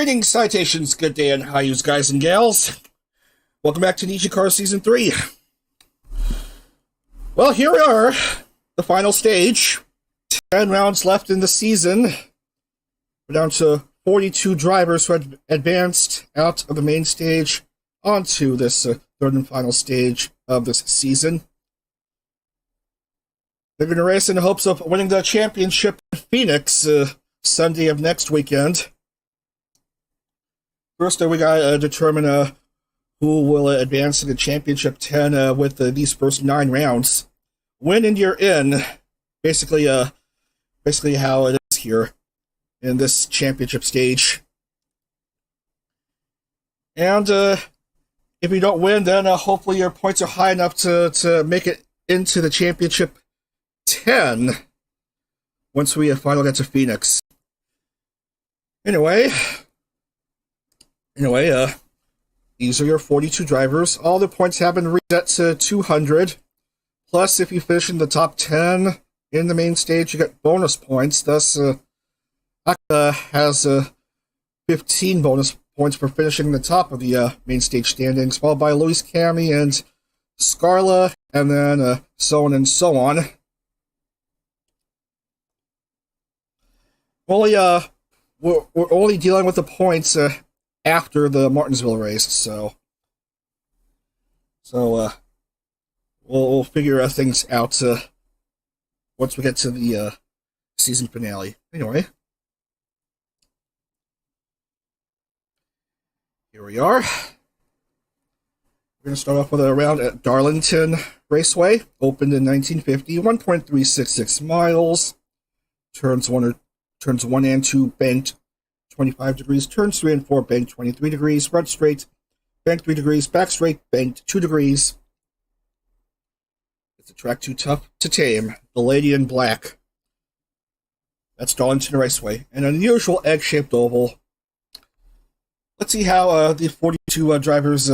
Greetings, citations, good day, and hi, yous guys and gals. Welcome back to NijiCar Season 3. Well, here we are, the final stage. 10 rounds left in the season. We're down to 42 drivers who had advanced out of the main stage onto this third and final stage of this season. They're going to race in the hopes of winning the championship in Phoenix Sunday of next weekend. First, we gotta determine who will advance to the championship 10 with these first 9 rounds. Win and you're in. Basically how it is here in this championship stage. And if you don't win, then hopefully your points are high enough to make it into the championship 10 once we finally get to Phoenix. Anyway, these are your 42 drivers. All the points have been reset to 200. Plus, if you finish in the top 10 in the main stage, you get bonus points. Thus, Akira has 15 bonus points for finishing in the top of the main stage standings, followed by Luis Cami and Scarla, and then so on and so on. We're only dealing with the points after the Martinsville race, so we'll figure things out once we get to the season finale. Anyway, here we are. We're going to start off with a round at Darlington Raceway, opened in 1950, 1.366 miles, turns 1 and 2 banked 25 degrees, turns 3 and 4 banked 23 degrees, front straight banked 3 degrees, back straight banked 2 degrees. It's a track too tough to tame. The Lady in Black. That's Darlington Raceway. An unusual egg-shaped oval. Let's see how the 42 drivers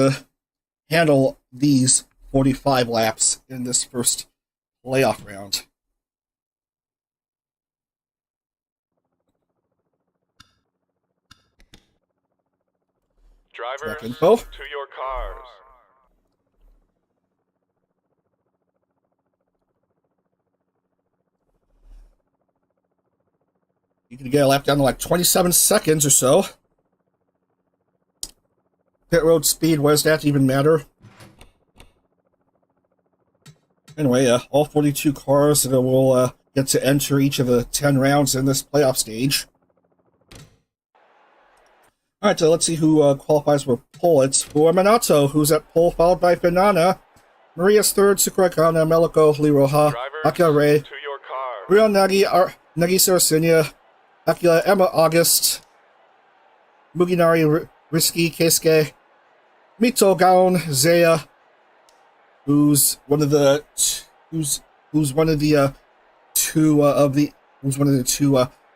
handle these 45 laps in this first playoff round. Drivers, info. to your cars. You can get a lap down to like 27 seconds or so. Pit road speed, what does that even matter? Anyway, all 42 cars will get to enter each of the 10 rounds in this playoff stage. Alright, let's see who qualifies for pole. It's Minato, who's at pole, followed by Finana. Maria's third, Sakura Kana, Meliko, Liroha, Akira Ray, To your cars. Ryo Nagi Sarasinia, Akira Emma August, Muginari Risky Keisuke, Mito Gaon Zeya, who's one of the two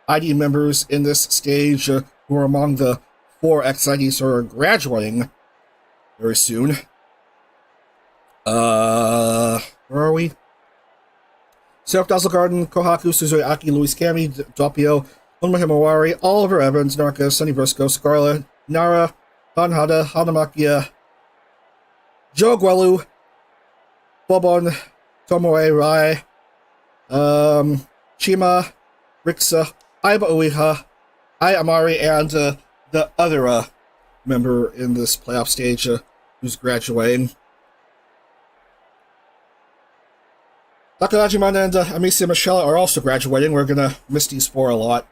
ID members in this stage who are among the 4 ex-IDs who are graduating very soon. Where are we? Seraph Dazzlegarden, Kohaku, Suzuki Aki, Luis Cami, Doppio, Unma Himawari, Oliver Evans, Narca, Sunny Briscoe, Scarla, Nara, Hanhada, Hanamakia, Joe Guelu, Bobon, Tomoe Rai, Chima, Rixa, Aiba Uiha, Ai Amari, and the other member in this playoff stage who's graduating. Takarajiman and Amicia Michelle are also graduating. We're gonna miss these 4 a lot.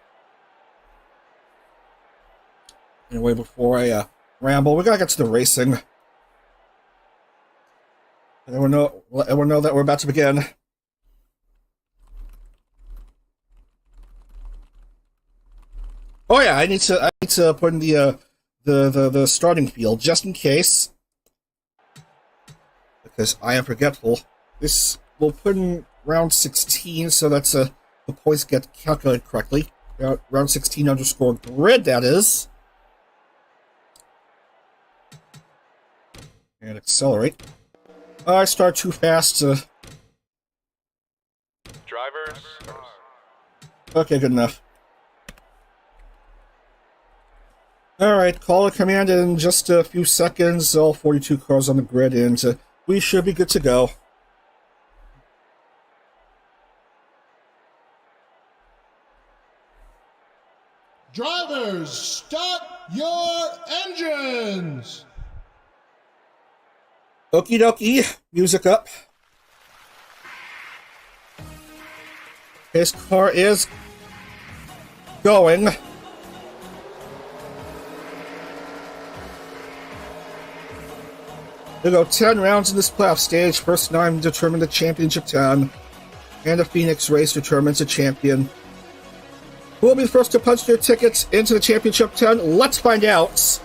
Anyway, before I ramble, we gotta get to the racing. And everyone know that we're about to begin. Oh yeah, I need to put in the starting field just in case, because I am forgetful. This will put in round 16, so that's the points get calculated correctly. Round 16 underscore grid, that is. And accelerate. I start too fast. Drivers. Okay, good enough. Alright, call a command in just a few seconds. All 42 cars on the grid, and we should be good to go. Drivers, start your engines! Okie dokie, music up. His car is going. We'll go 10 rounds in this playoff stage. First 9 determine the championship 10. And a Phoenix race determines a champion. Who will be the first to punch their tickets into the championship 10? Let's find out.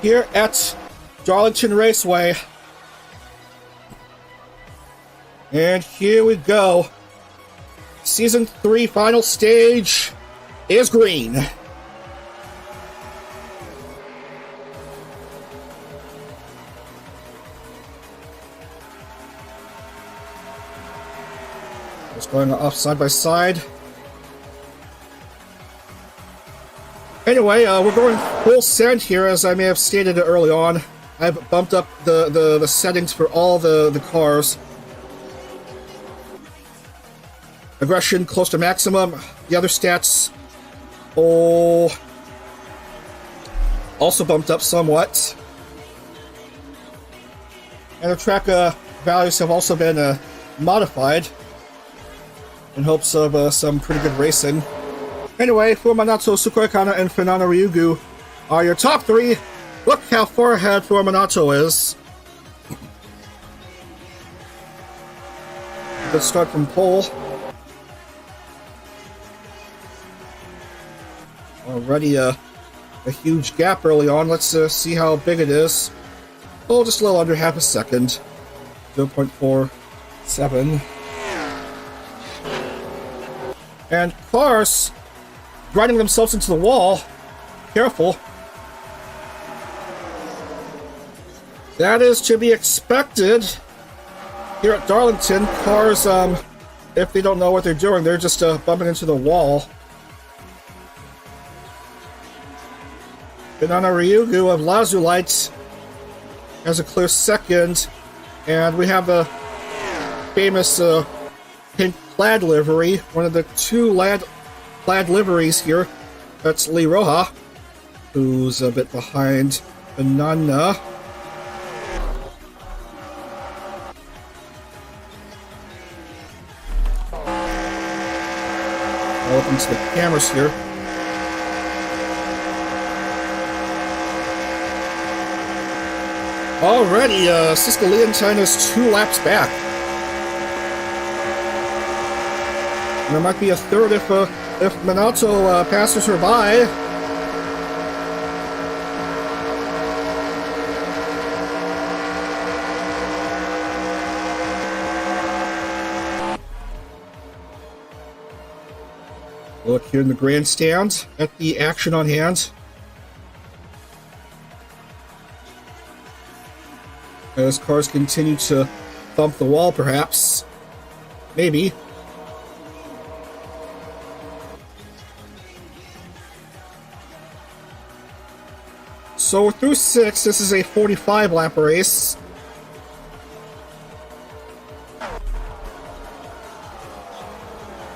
Here at Darlington Raceway. And here we go. Season 3 final stage is green. Just going off side by side. Anyway, we're going full send here, as I may have stated early on. I've bumped up the settings for all the cars. Aggression close to maximum. The other stats, also bumped up somewhat. And the track values have also been modified in hopes of some pretty good racing. Anyway, Fuminato, Sukoikana, and Fernando Ryugu are your top 3. Look how far ahead Fuminato is. Good start from pole. Already a huge gap early on. Let's see how big it is. Oh, just a little under half a second. 0.47. And cars grinding themselves into the wall. Careful. That is to be expected. Here at Darlington, cars, if they don't know what they're doing, they're just bumping into the wall. Banana Ryugu of Lazulite has a clear second, and we have the famous pink plaid livery, one of the 2 plaid liveries here. That's Lee Roja, who's a bit behind Banana. Welcome to the cameras here. Already, Siska Leontine is 2 laps back. And there might be a third if Minato passes her by. Look here in the grandstand at the action on hand. As cars continue to bump the wall, perhaps. Maybe. So through 6, this is a 45 lap race.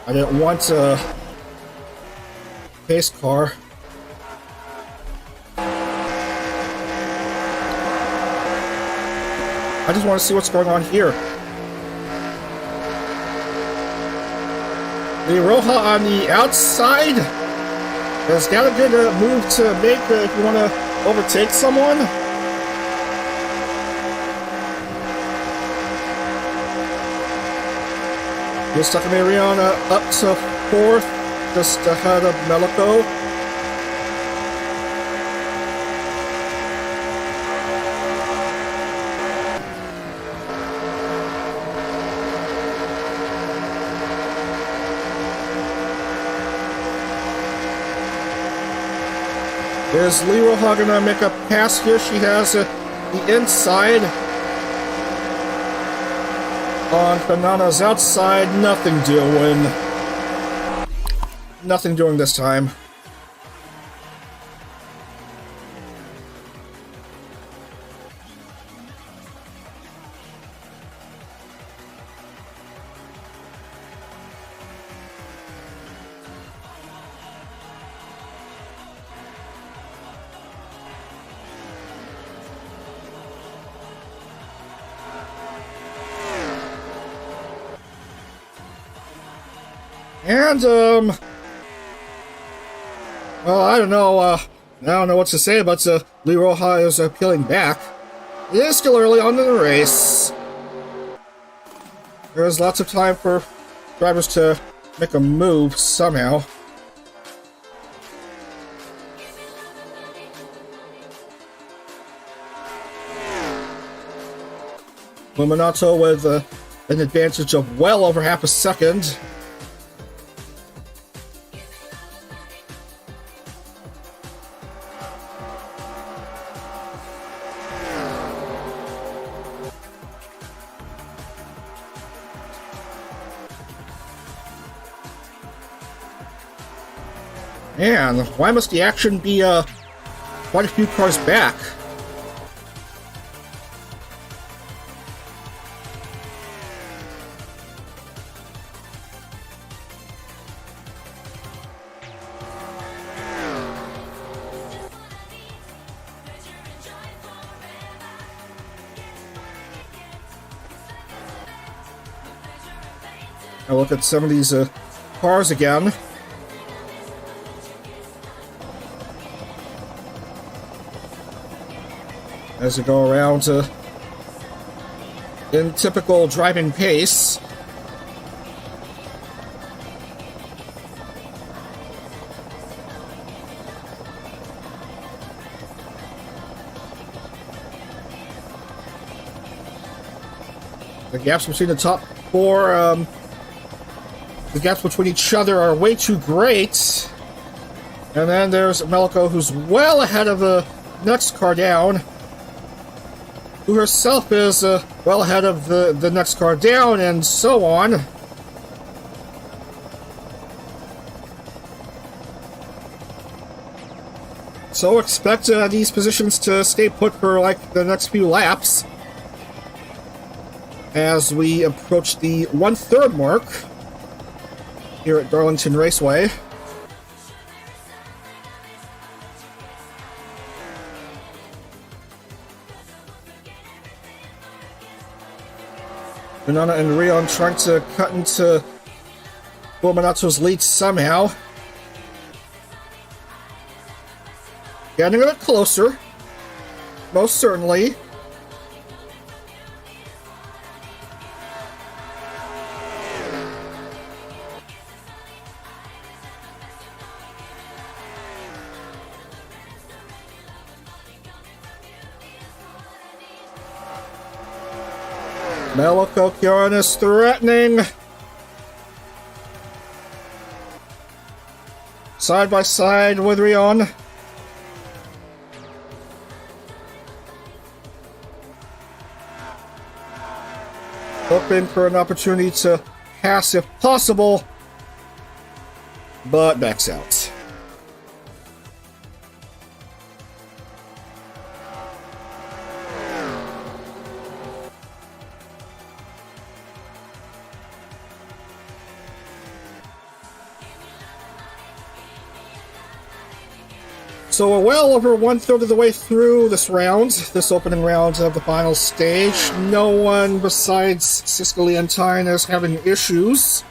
I didn't want a pace car. I just want to see what's going on here. The Roja on the outside. Has got a good move to make if you want to overtake someone. Just Takamariana up to 4th, just ahead of Melico. Is Lee Roja gonna make a pass here? She has the inside on Banana's outside. Nothing doing. Nothing doing this time. And, well, I don't know what to say, but Lee Roja is peeling back. It is still early on in the race. There is lots of time for drivers to make a move somehow. Minato with an advantage of well over half a second. Man, why must the action be quite a few cars back? I look at some of these cars again. As we go around in typical driving pace. The gaps between the top four, the gaps between each other are way too great. And then there's Meliko, who's well ahead of the next car down, who herself is well ahead of the next car down, and so on. So expect these positions to stay put for like the next few laps as we approach the 1/3 mark here at Darlington Raceway. Banana and Rion trying to cut into Minato's lead somehow. Getting a bit closer, most certainly. Meliko Kieran is threatening. Side by side with Rion. Hoping for an opportunity to pass if possible, but backs out. So we're well over 1/3 of the way through this round, this opening round of the final stage. No one besides Cisco Leontine is having issues,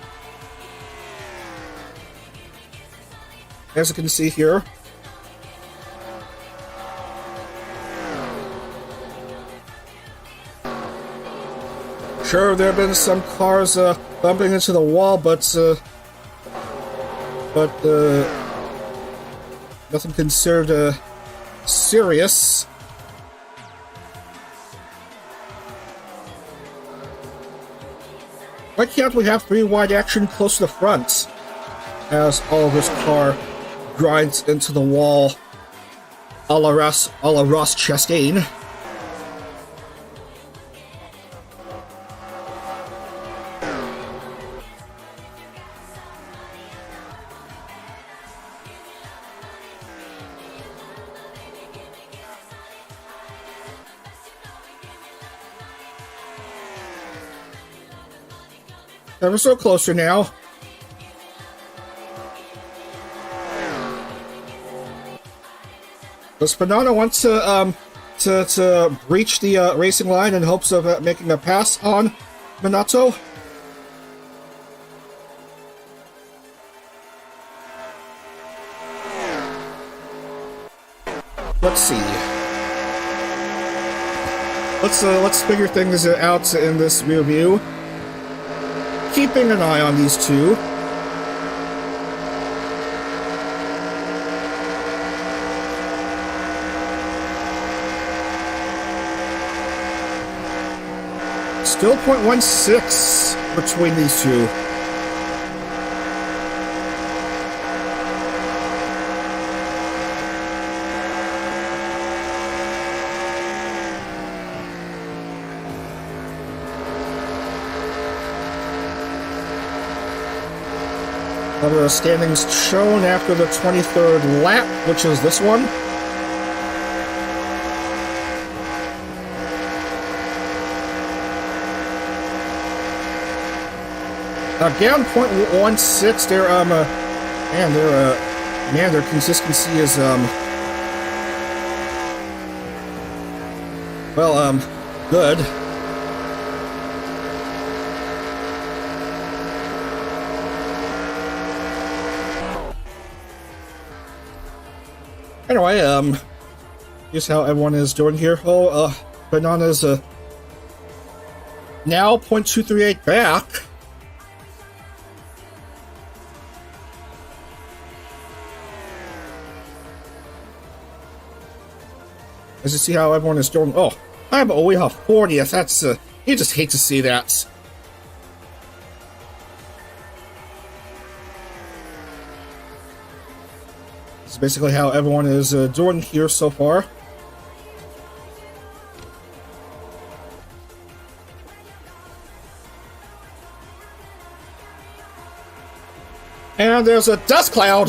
as you can see here. Sure, there have been some cars bumping into the wall, but nothing considered serious. Why can't we have 3 wide action close to the front as all of this car grinds into the wall a la Ross Chastain? Ever so closer now. Does Fernando want to breach the racing line in hopes of making a pass on Minato? let's see. Let's figure things out in this review. Keeping an eye on these two. Still 0.16 between these two. Other standings shown after the 23rd lap, which is this one. Again, 0.16. Their consistency is good. Anyway, here's how everyone is doing here. Banana's now 0.238 back. As you see how everyone is doing. Oh, I'm only a 40th. That's you just hate to see that. It's basically how everyone is doing here so far. And there's a dust cloud.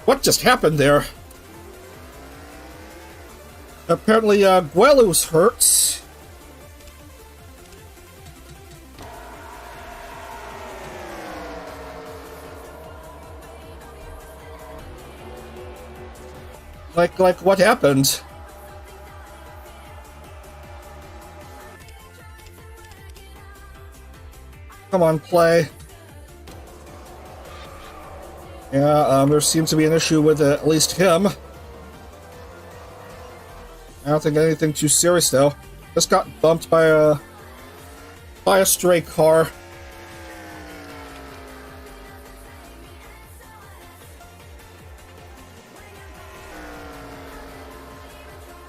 What just happened there? Apparently, Guelu's hurt. Like what happened? Come on, play. Yeah, there seems to be an issue with at least him. I don't think anything too serious though. Just got bumped by a stray car.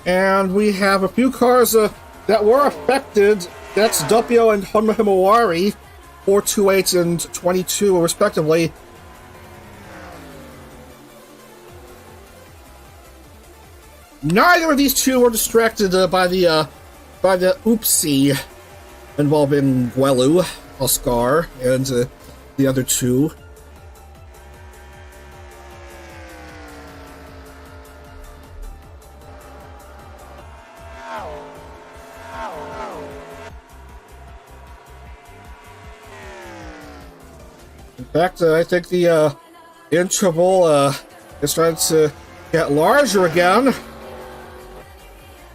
And we have a few cars that were affected. That's Doppio and Honma Himawari, 428 and 22 respectively. Neither of these two were distracted by the oopsie involving Guelu, Oscar, and the other two. In fact, I think the interval is starting to get larger again.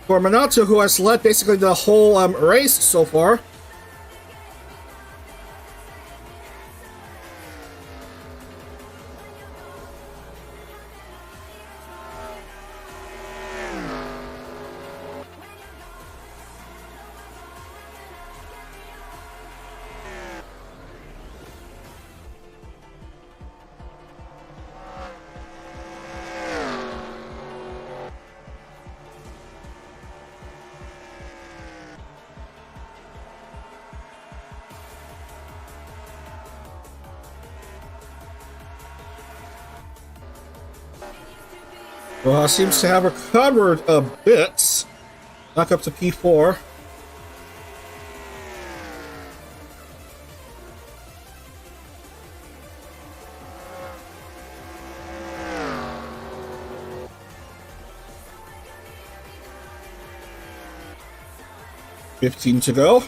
For Minato, who has led basically the whole race so far. Well, seems to have recovered a bit. Back up to P4. $15 to go.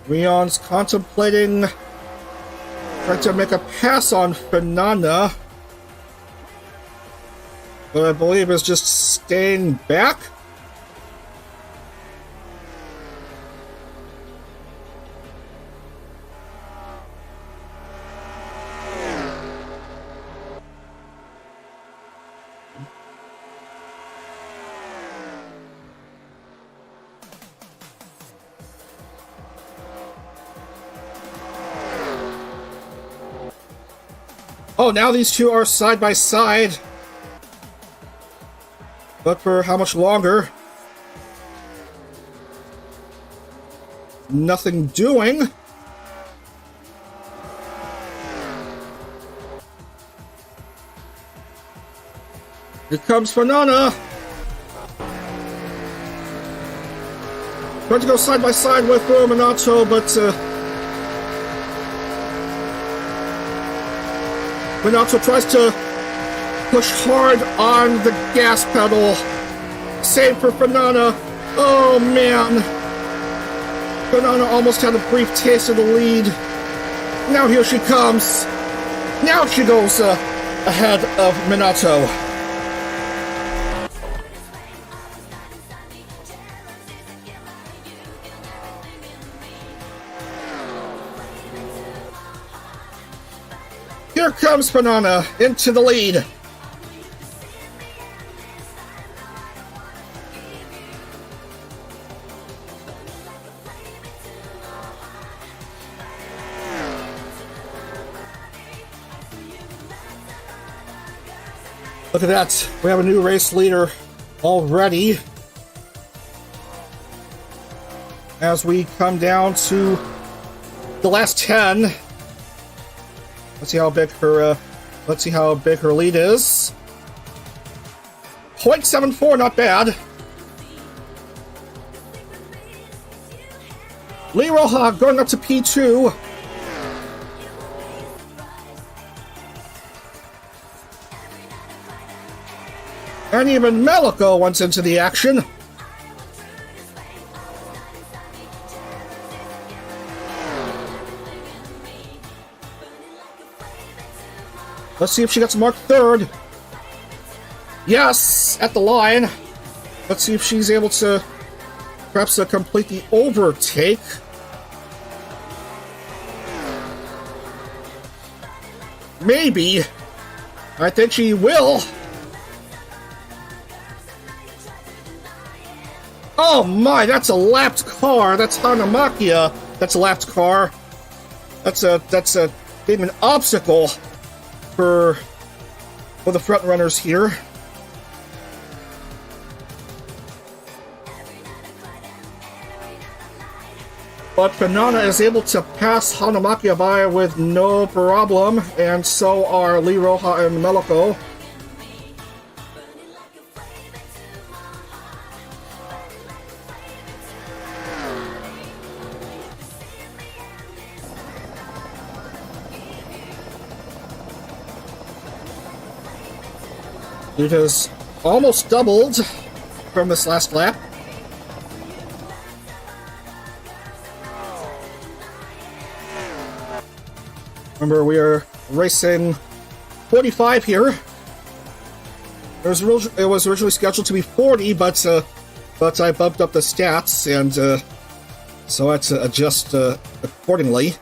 Rion's contemplating trying to make a pass on Fernanda. but I believe is just staying back. Oh, now these two are side by side. But for how much longer? Nothing doing. Here comes Banana. Trying to go side by side with Minato, but Minato tries to push hard on the gas pedal. Save for Banana. Oh man. Banana almost had a brief taste of the lead. Now here she comes. Now she goes ahead of Minato. Here comes Banana into the lead. Look at that. We have a new race leader already. As we come down to the last 10. Let's see how big her lead is. 0.74, not bad. Lee Roja going up to P2. And even Melico went into the action. Let's see if she gets marked third. Yes, at the line. Let's see if she's able to perhaps complete the overtake. Maybe. I think she will. Oh my, that's a lapped car. That's Hanamakia. That's a lapped car. That's a maybe an obstacle for the front runners here. But Banana is able to pass Hanamakia by with no problem, and so are Lee Roja and Melico. It has almost doubled from this last lap. Remember, we are racing 45 here. It was originally scheduled to be 40, but I bumped up the stats, and so I had to adjust accordingly.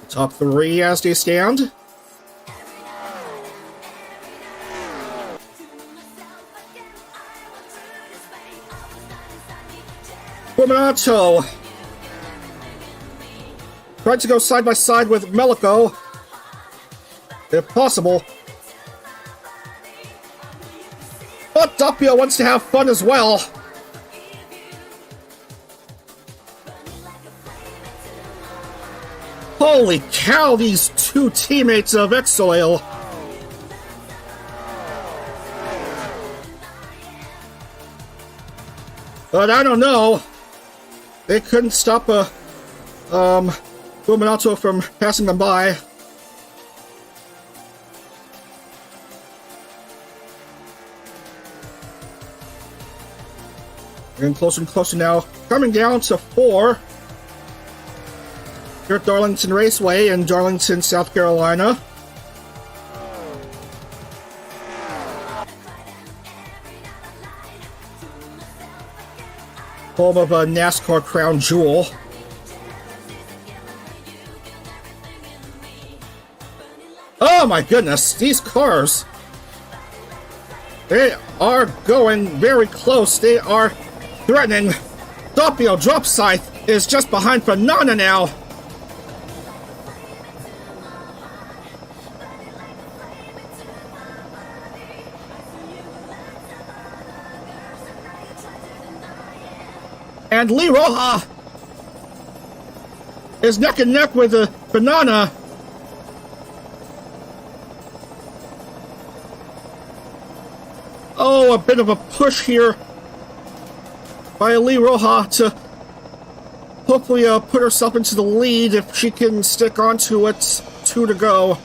Top 3 as they stand. Minato tried to go side by side with Melico, if possible. But Doppio wants to have fun as well. Holy cow, these two teammates of Exoil. But I don't know. They couldn't stop Minato from passing them by. Getting closer and closer now. Coming down to 4. Here at Darlington Raceway in Darlington, South Carolina. Home of a NASCAR crown jewel. Oh my goodness, these cars. They are going very close. They are threatening. Doppio Drop Scythe is just behind Banana now. And Lee Roja is neck and neck with a Banana. Oh, a bit of a push here by Lee Roja to hopefully put herself into the lead if she can stick onto it. 2 to go.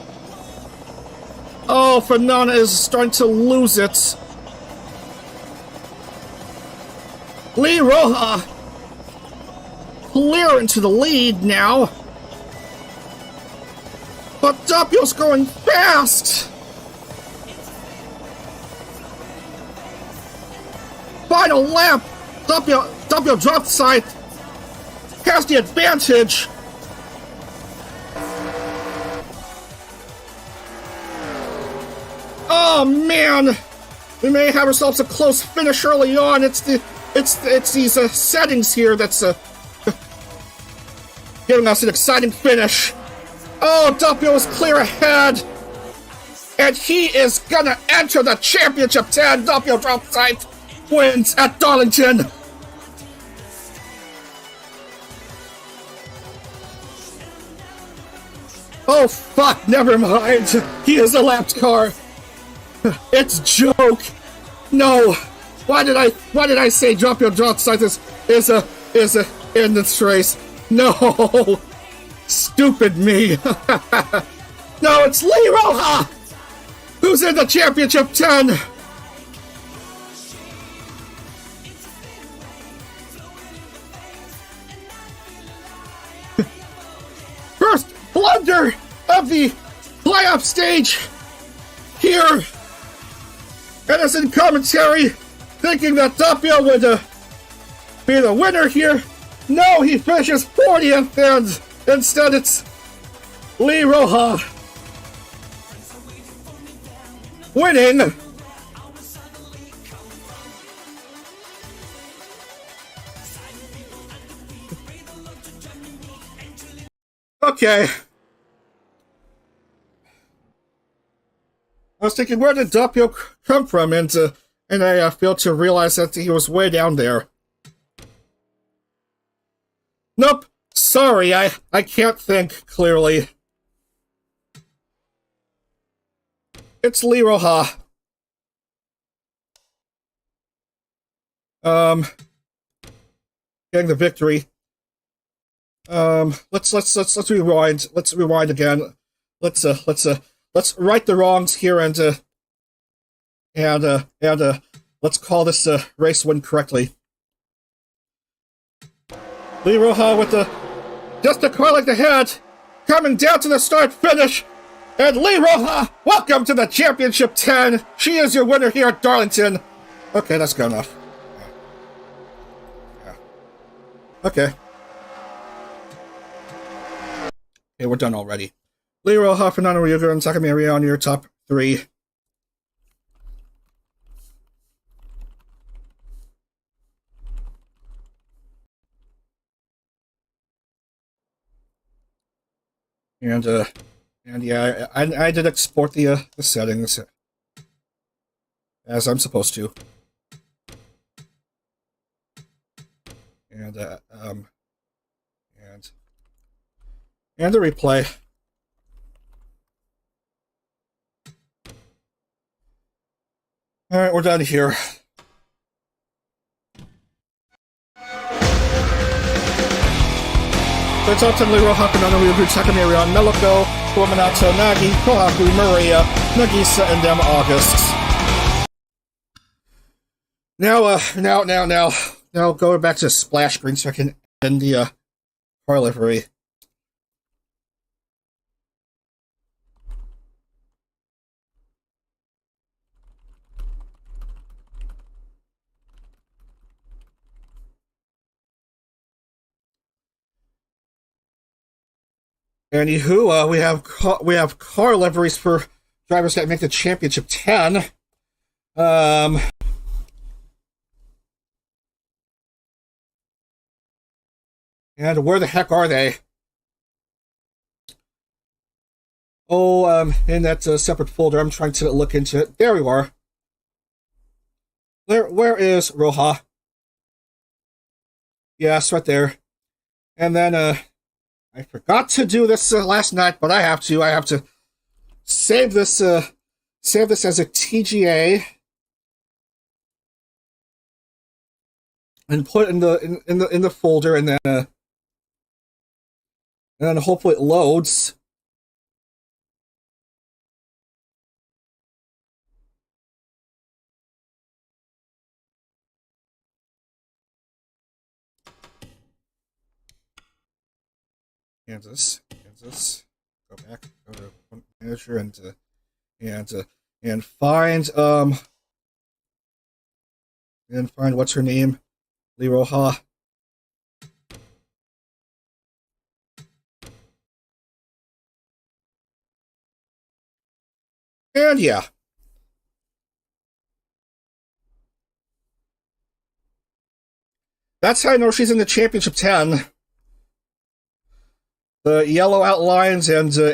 Oh, Banana is starting to lose it. Lee Roja clear into the lead now. But Doppio's going fast. Final lap. Doppio Drop Scythe has the advantage. Oh man, we may have ourselves a close finish early on. It's these settings here that's giving us an exciting finish. Oh, Doppio is clear ahead, and he is gonna enter the championship 10. Doppio Drop Scythe wins at Darlington. Oh fuck, never mind. He is a lapped car. It's joke. No. Why did I say Doppio Drop Scythe is in this race? No. Stupid me. No, it's Lee Roja who's in the championship 10. First blunder of the playoff stage here. And as in commentary, thinking that Doppio would be the winner here. No, he finishes 40th, and instead it's Lee Roja winning. Okay. I was thinking, where did Doppio come from? And I failed to realize that he was way down there. Nope. Sorry, I can't think clearly. It's Lee Roja. Getting the victory. Let's rewind. Let's rewind again. Let's right the wrongs here and let's call this race win correctly. Lee Roja with just a car like the head, coming down to the start finish, and Lee Roja, welcome to the championship 10. She is your winner here at Darlington. Okay, that's good enough. Yeah. Okay. Okay, we're done already. Lee Roja, Fernando Ryuga, and Takamiya on your top 3. And yeah, I did export the settings as I'm supposed to. And the replay. Alright, we're done here. So it's up to Lee Roja, Fernando Ryuga, Takamiya, Meloko, Kuwamanata, Nagi, Kohaku, Maria, Nagisa, and August. Now, now go back to the splash screen so I can end the car livery. Anywho, we have car liveries for drivers that make the championship 10. And where the heck are they? Oh, in that separate folder. I'm trying to look into it. There you are. Where is Roja? Yes, right there. And then, I forgot to do this last night, but I have to. I have to save this as a TGA and put it in the folder, and then hopefully it loads. Kansas, go back, go to manager, and find what's her name, Liroha. And yeah. That's how I know she's in the championship 10. The yellow outlines and the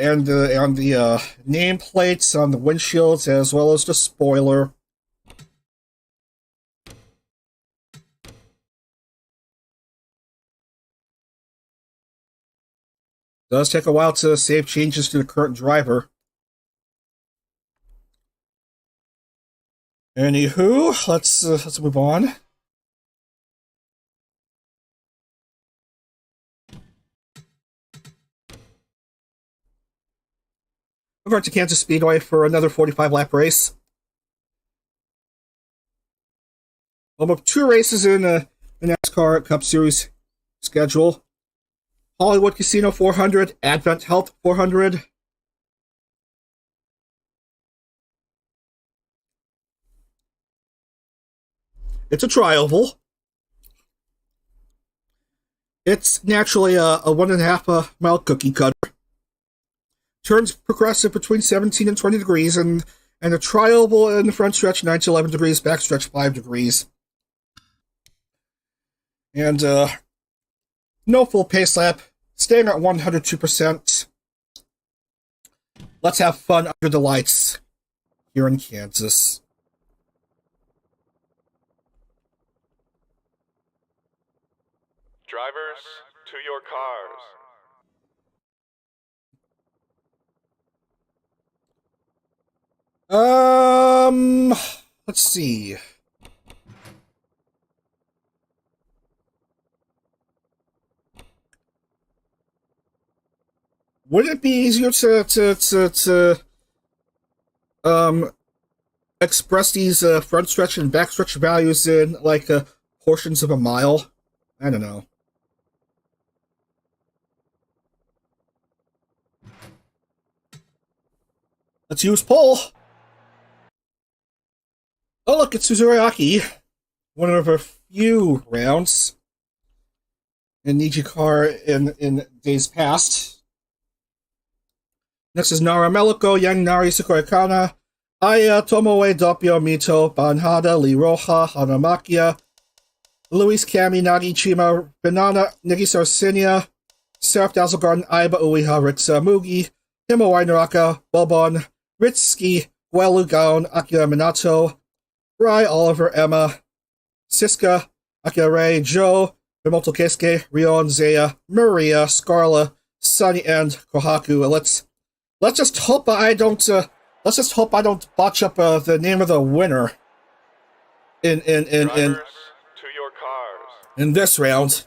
nameplates on the windshields, as well as the spoiler. Does take a while to save changes to the current driver. Anywho, let's move on. We're going to Kansas Speedway for another 45-lap race. We'll have 2 races in the NASCAR Cup Series schedule. Hollywood Casino 400, Advent Health 400. It's a tri-oval. It's naturally a 1.5 mile cookie cutter. Turns progressive between 17 and 20 degrees, and a tri-oval in the front stretch 9 to 11 degrees, back stretch 5 degrees. And no full pace lap, staying at 102%. Let's have fun under the lights here in Kansas. Drivers, to your cars. Let's see. Would it be easier to express these front stretch and back stretch values in like portions of a mile? I don't know. Let's use poll. Oh, look, it's Suzuriaki. One of a few rounds in NijiCar in days past. Next is Nara Meliko, Yang Nari Sukoikana, Aya Tomoe Doppio Mito, Banhada, Liroha, Hanamakia, Luis Kami, Nagi Chima, Banana, Nigisa Arsinia, Seraph Dazzlegarden, Aiba Uiha, Ritsa Mugi, Himawai Naraka, Bobon, Ritsuki, Guelugaon, Akira Minato, Rai, Oliver, Emma, Siska, Akira Ray, Joe, Mimoto Keisuke, Rion, Zaya, Maria, Scarla, Sunny, and Kohaku. Let's just hope I don't botch up the name of the winner in Drivers, to your cars. in this round.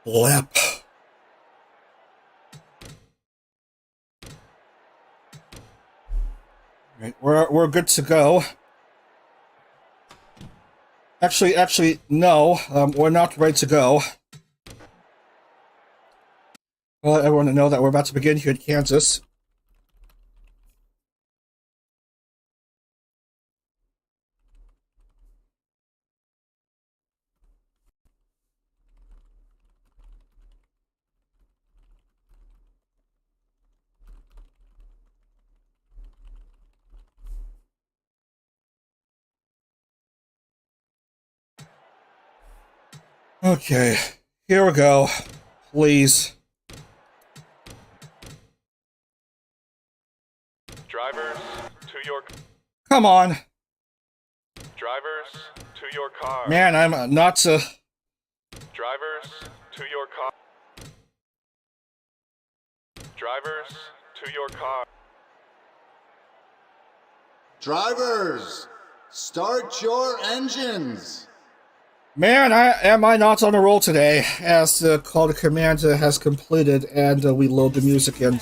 Lap. Right, we're good to go. Actually, no. We're not ready to go. I'll let everyone know that we're about to begin here in Kansas. Okay, here we go. Please. Drivers, to your... Come on. Drivers, to your cars. Man, I'm not... Drivers, to your car. Drivers, to your car. Drivers, start your engines. Man, am I not on a roll today, as the call to command has completed, and we load the music and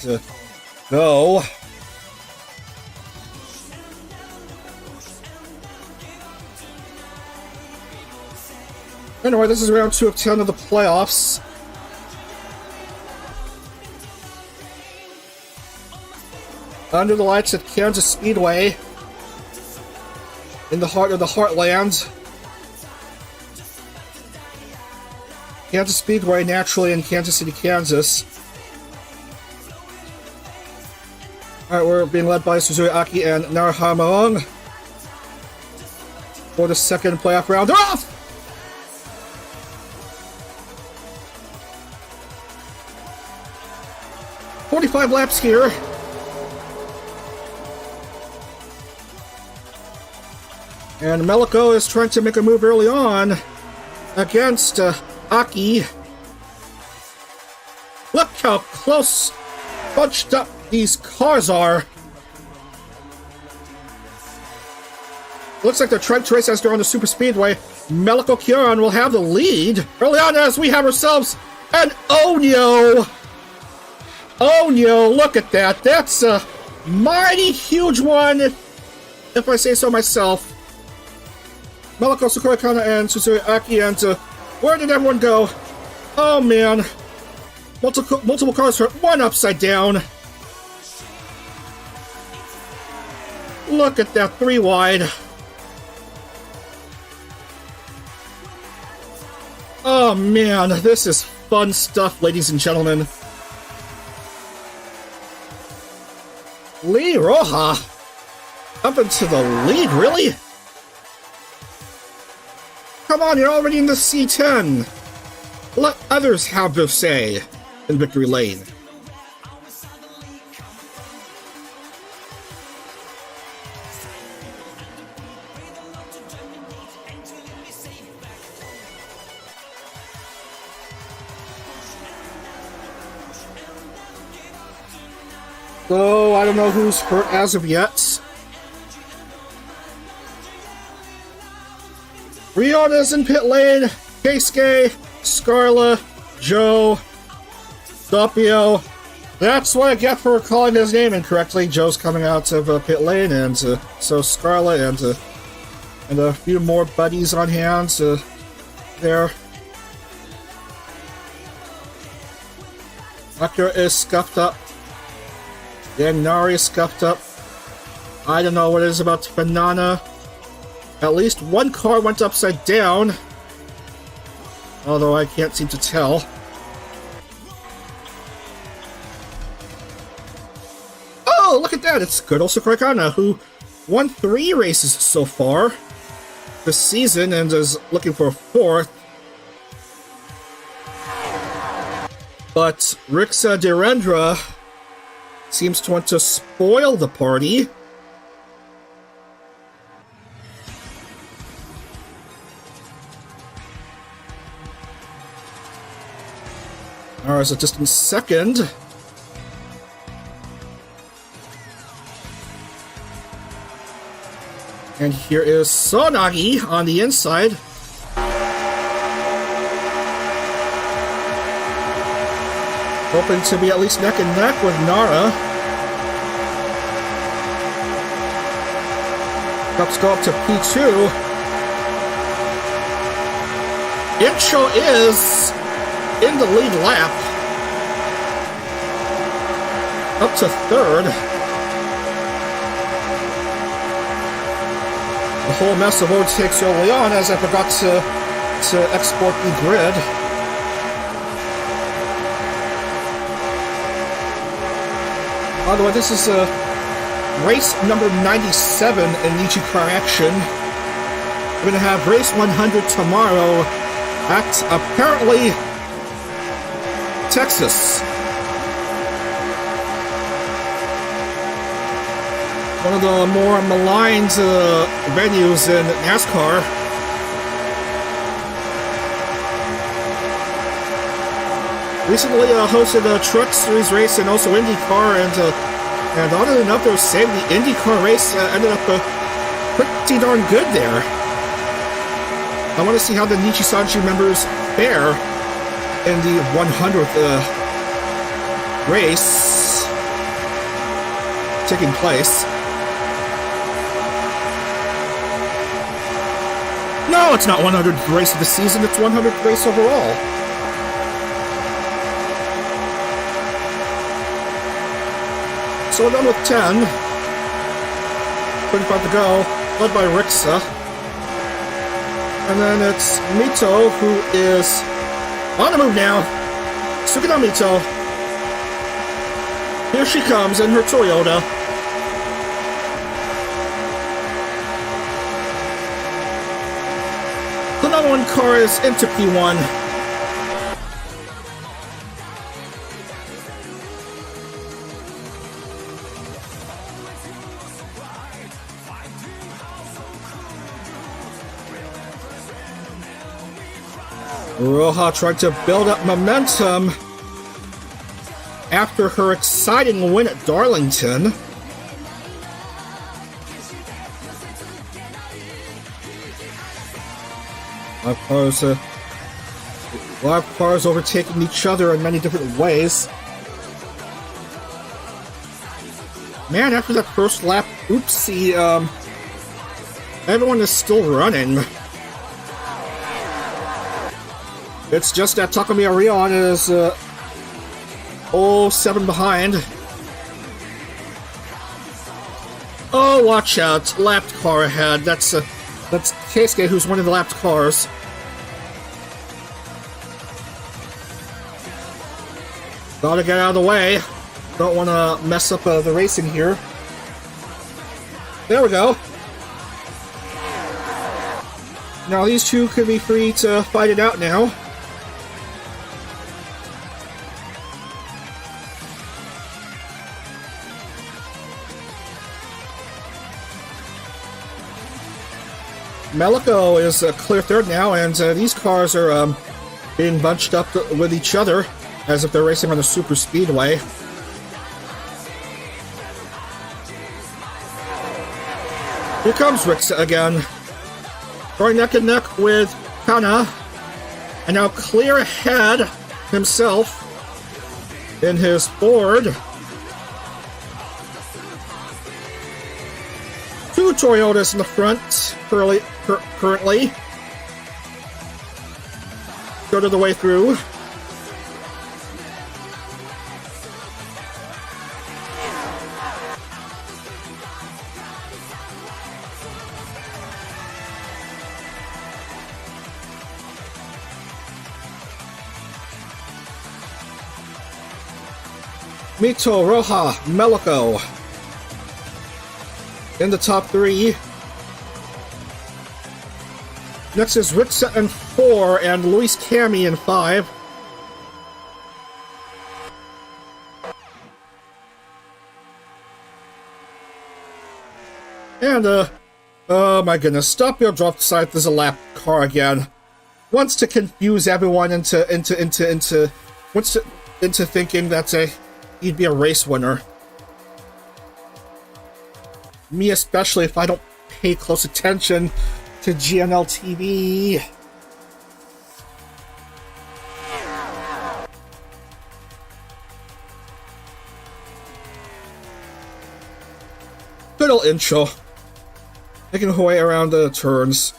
go. Anyway, this is round 2 of 10 of the playoffs. Under the lights at Kansas Speedway, in the heart of the Heartland. Kansas Speedway, naturally in Kansas City, Kansas. Alright, we're being led by Suzuki Aki and Narhamong for the second playoff round. They're off! "45 laps here." And Meliko is trying to make a move early on against Aki. Look how close, bunched up these cars are. Looks like they're trying to race as they're on the super speedway. Meliko Kieran will have the lead early on as we have ourselves an Onyo. Onyo, look at that. That's a mighty huge one, if I say so myself. Meliko, Sakura Kana, and Suzuki Aki, and where did everyone go? Oh man. Multiple cars hurt, one upside down. Look at that, 3 wide. Oh man, this is fun stuff, ladies and gentlemen. Lee Roja up into the lead, really? Come on, you're already in the C10. Let others have their say in victory lane. So, I don't know who's hurt as of yet. Riona's in pit lane. Keisuke, Scarla, Joe, Doppio. That's what I get for calling his name incorrectly. Joe's coming out of pit lane, and so Scarla and a few more buddies on hand there. Akira is scuffed up. Then Nari is scuffed up. I don't know what it is about Banana. At least one car went upside down. Although I can't seem to tell. Oh, look at that! It's good old Sakura Kana, who won 3 races so far this season and is looking for a 4th. But Rixa Direndra seems to want to spoil the party. Nara's a distant second. And here is Sonagi on the inside. Hoping to be at least neck and neck with Nara. Cups go up to P2. Incho is in the lead lap. Up to third. A whole mess of overtakes early on as I forgot to export the grid. By the way, this is race number 97 in NijiCar action. We're going to have race 100 tomorrow at, apparently, Texas. One of the more maligned venues in NASCAR. Recently hosted a Truck Series race and also IndyCar, and oddly enough, they were saying the IndyCar race ended up pretty darn good there. I want to see how the Nijisanji members fare in the 100th race taking place. No, it's not 100th race of the season, it's 100th race overall. So we're done with 10. 25 to go, led by Rixa. And then it's Mito, who is on the move now. Sukuna Mito. Here she comes in her Toyota. The number one car is into P1. Roja tried to build up momentum after her exciting win at Darlington. A lot of cars overtaking each other in many different ways. Man, after that first lap, oopsie, everyone is still running. It's just that Takumi Arion is 0-7 behind. Oh, watch out. Lapped car ahead. That's Keisuke, who's one of the lapped cars. Gotta get out of the way. Don't want to mess up the racing here. There we go. Now these two could be free to fight it out now. Melico is a clear third now, and these cars are being bunched up with each other as if they're racing on a super speedway. Here comes Rixa again, going neck and neck with Kana, and now clear ahead himself in his Ford. Two Toyotas in the front currently. Go to the way through. Mito, Roja, Melico in the top three. Next is Rixa in 4 and Luis Cami in 5. And, oh my goodness, stop your drop site. There's a lap car again. Wants to confuse everyone into thinking that he'd be a race winner. Me especially, if I don't pay close attention to GNL TV. Good old intro. Making her way around the turns.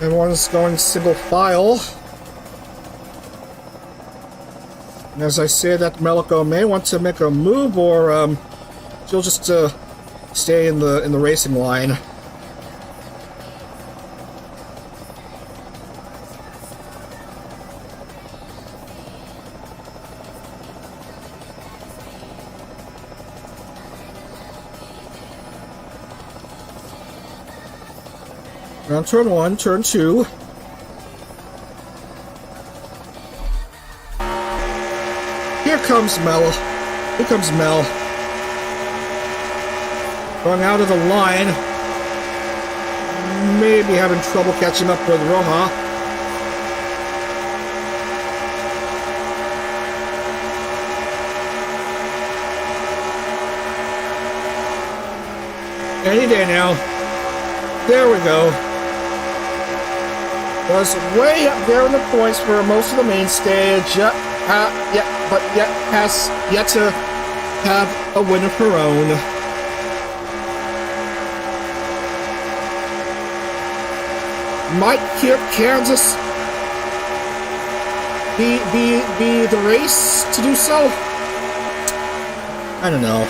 Everyone's going single file. And as I say that, Melico may want to make a move, or she'll just stay in the racing line. On turn 1, turn 2. Here comes Mel. Here comes Mel. Going out of the line. Maybe having trouble catching up with Roja. Any day now. There we go. Was way up there in the points for most of the main stage. But yet has yet to have a win of her own. Might here Kansas be the race to do so? I don't know.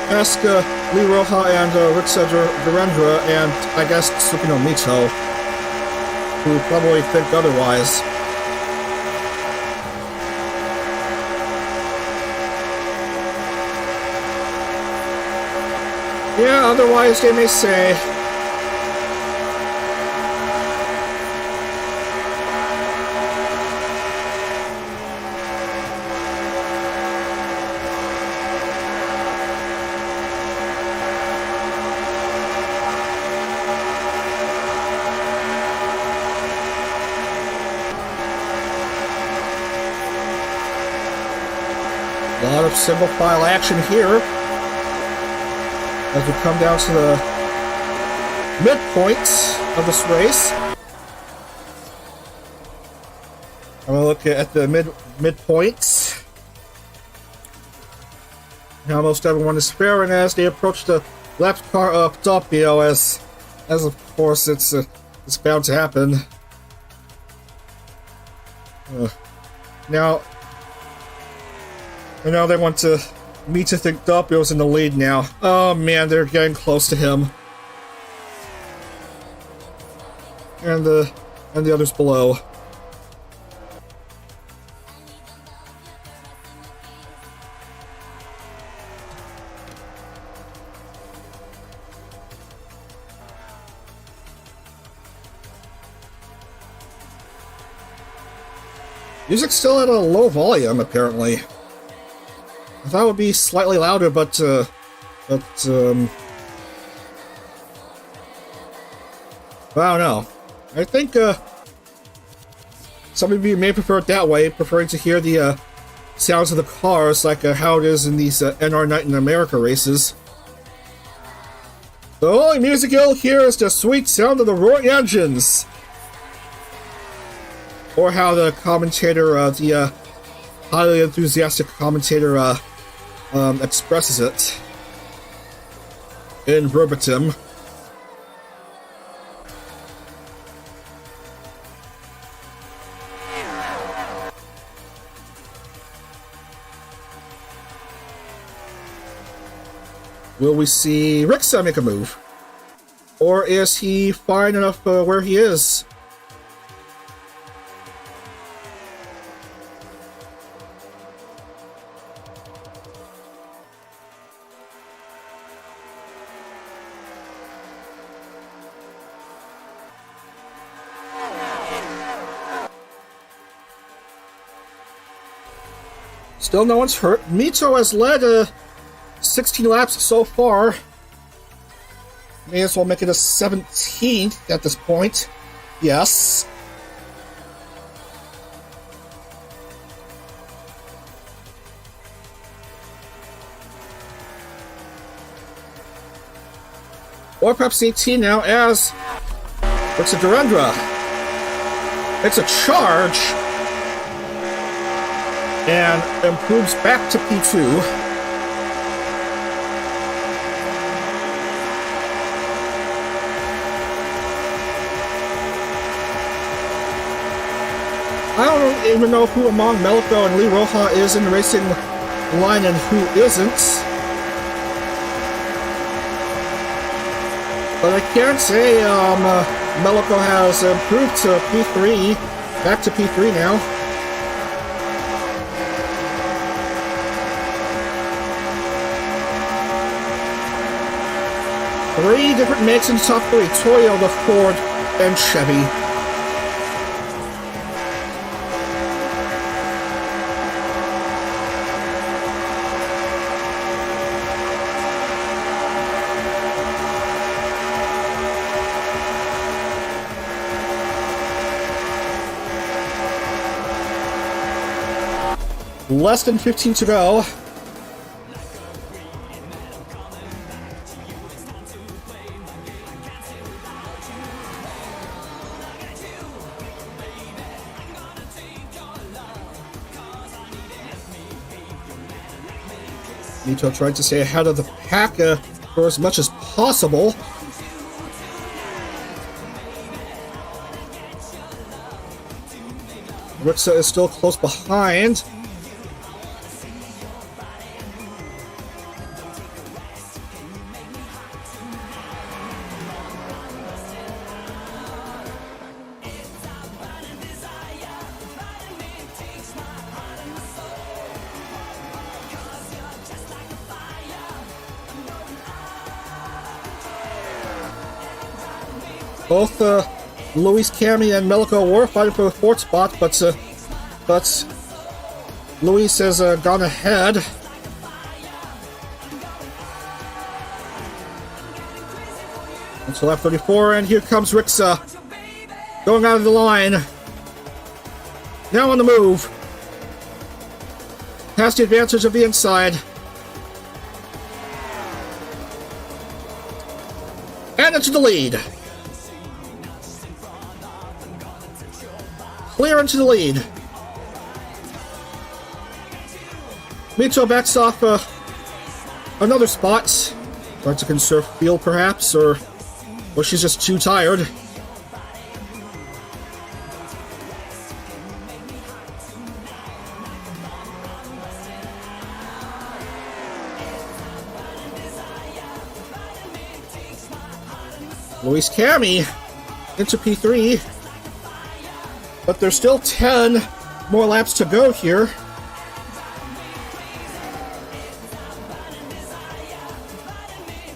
Ask Lee Roja and Rixa Durandra and I guess Tsukino Mito, who probably think otherwise. Yeah, otherwise they may say. A lot of single file action here as we come down to the midpoint of this race. I'm going to look at the midpoint. Now almost everyone is faring as they approach the left car up top, as of course it's bound to happen. Now they want me to think Doppio's in the lead now. Oh man, they're getting close to him. And the others below. Music's still at a low volume, apparently. I thought it would be slightly louder, but I don't know. I think some of you may prefer it that way, preferring to hear the sounds of the cars, like how it is in these NR Night in America races. The only music you'll hear is the sweet sound of the roaring engines, or how the commentator, the highly enthusiastic commentator, expresses it in verbatim. Will we see Rixa make a move? Or is he fine enough where he is? Still no one's hurt. Mito has led 16 laps so far. May as well make it a 17th at this point. Yes. Or perhaps 18 now as it's a Durandra. It's a charge. And improves back to P2. I don't even know who among Melko and Lee Roja is in the racing line and who isn't. But I can't say Melko has improved to P3, back to P3 now. Three different makes in the top three: Toyota, Ford, and Chevy. Less than 15 to go. Nito tried to stay ahead of the pack for as much as possible. Rixa is still close behind. Both Luis, Cami, and Melko were fighting for the fourth spot, but Luis has gone ahead. Until lap 34, and here comes Rixa, going out of the line. Now on the move. Has the advantage of the inside. And into the lead. Clear into the lead. Mito backs off another spot. Trying to conserve fuel, perhaps, or she's just too tired. Luis Cami into P3. But there's still 10 more laps to go here.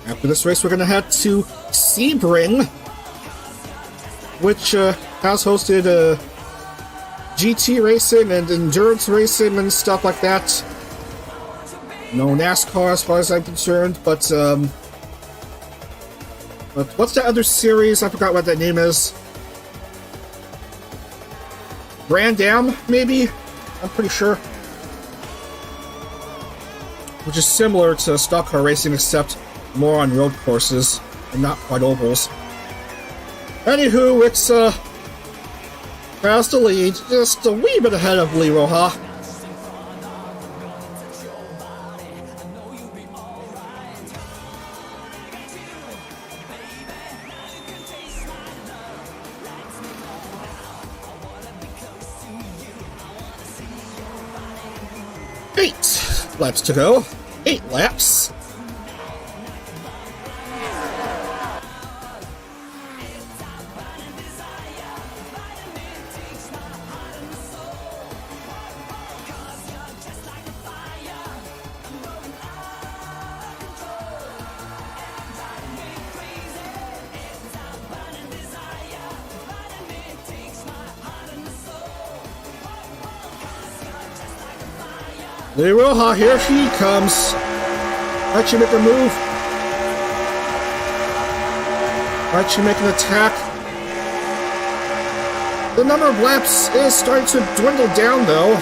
After this race, we're going to head to Sebring, which has hosted GT racing and endurance racing and stuff like that. No NASCAR as far as I'm concerned, but what's the other series? I forgot what that name is. Brandam, maybe? I'm pretty sure. Which is similar to stock car racing, except more on road courses and not quite ovals. Anywho, it's has the lead, just a wee bit ahead of Lee Roja. Laps to go. 8 laps. Lee Roja, here she comes. Might she make a move? Might she make an attack? The number of laps is starting to dwindle down, though.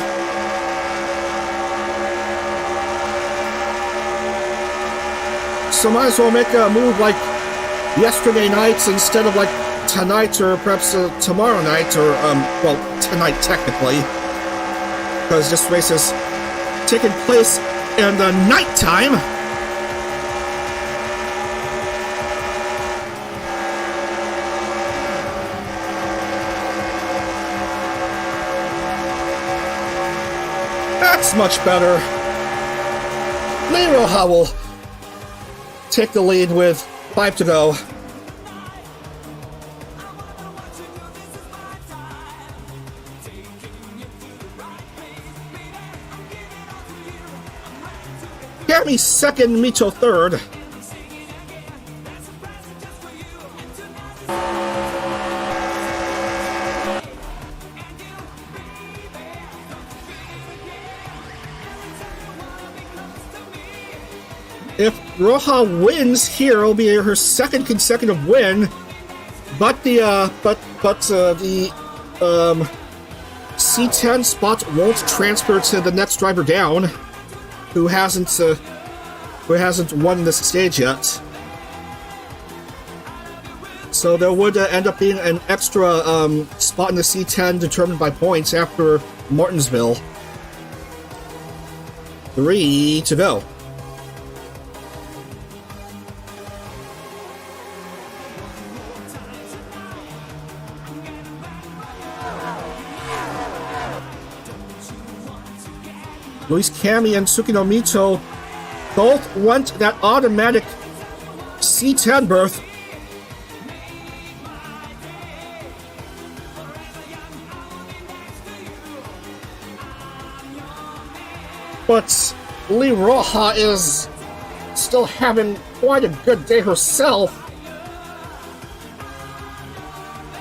So might as well make a move like yesterday night instead of like tonight or perhaps tomorrow night, or well, tonight technically, because this race is taking place in the nighttime. That's much better. Lee Roja will take the lead with 5 to go. Gary second, Mito third. If Roja wins here, it'll be her second consecutive win. But the C10 spot won't transfer to the next driver down, who hasn't won this stage yet. So there would end up being an extra spot in the C10 determined by points after Martinsville. 3 to go. Luis Cami and Tsukino Mito both want that automatic C10 berth. But Lee Roja is still having quite a good day herself.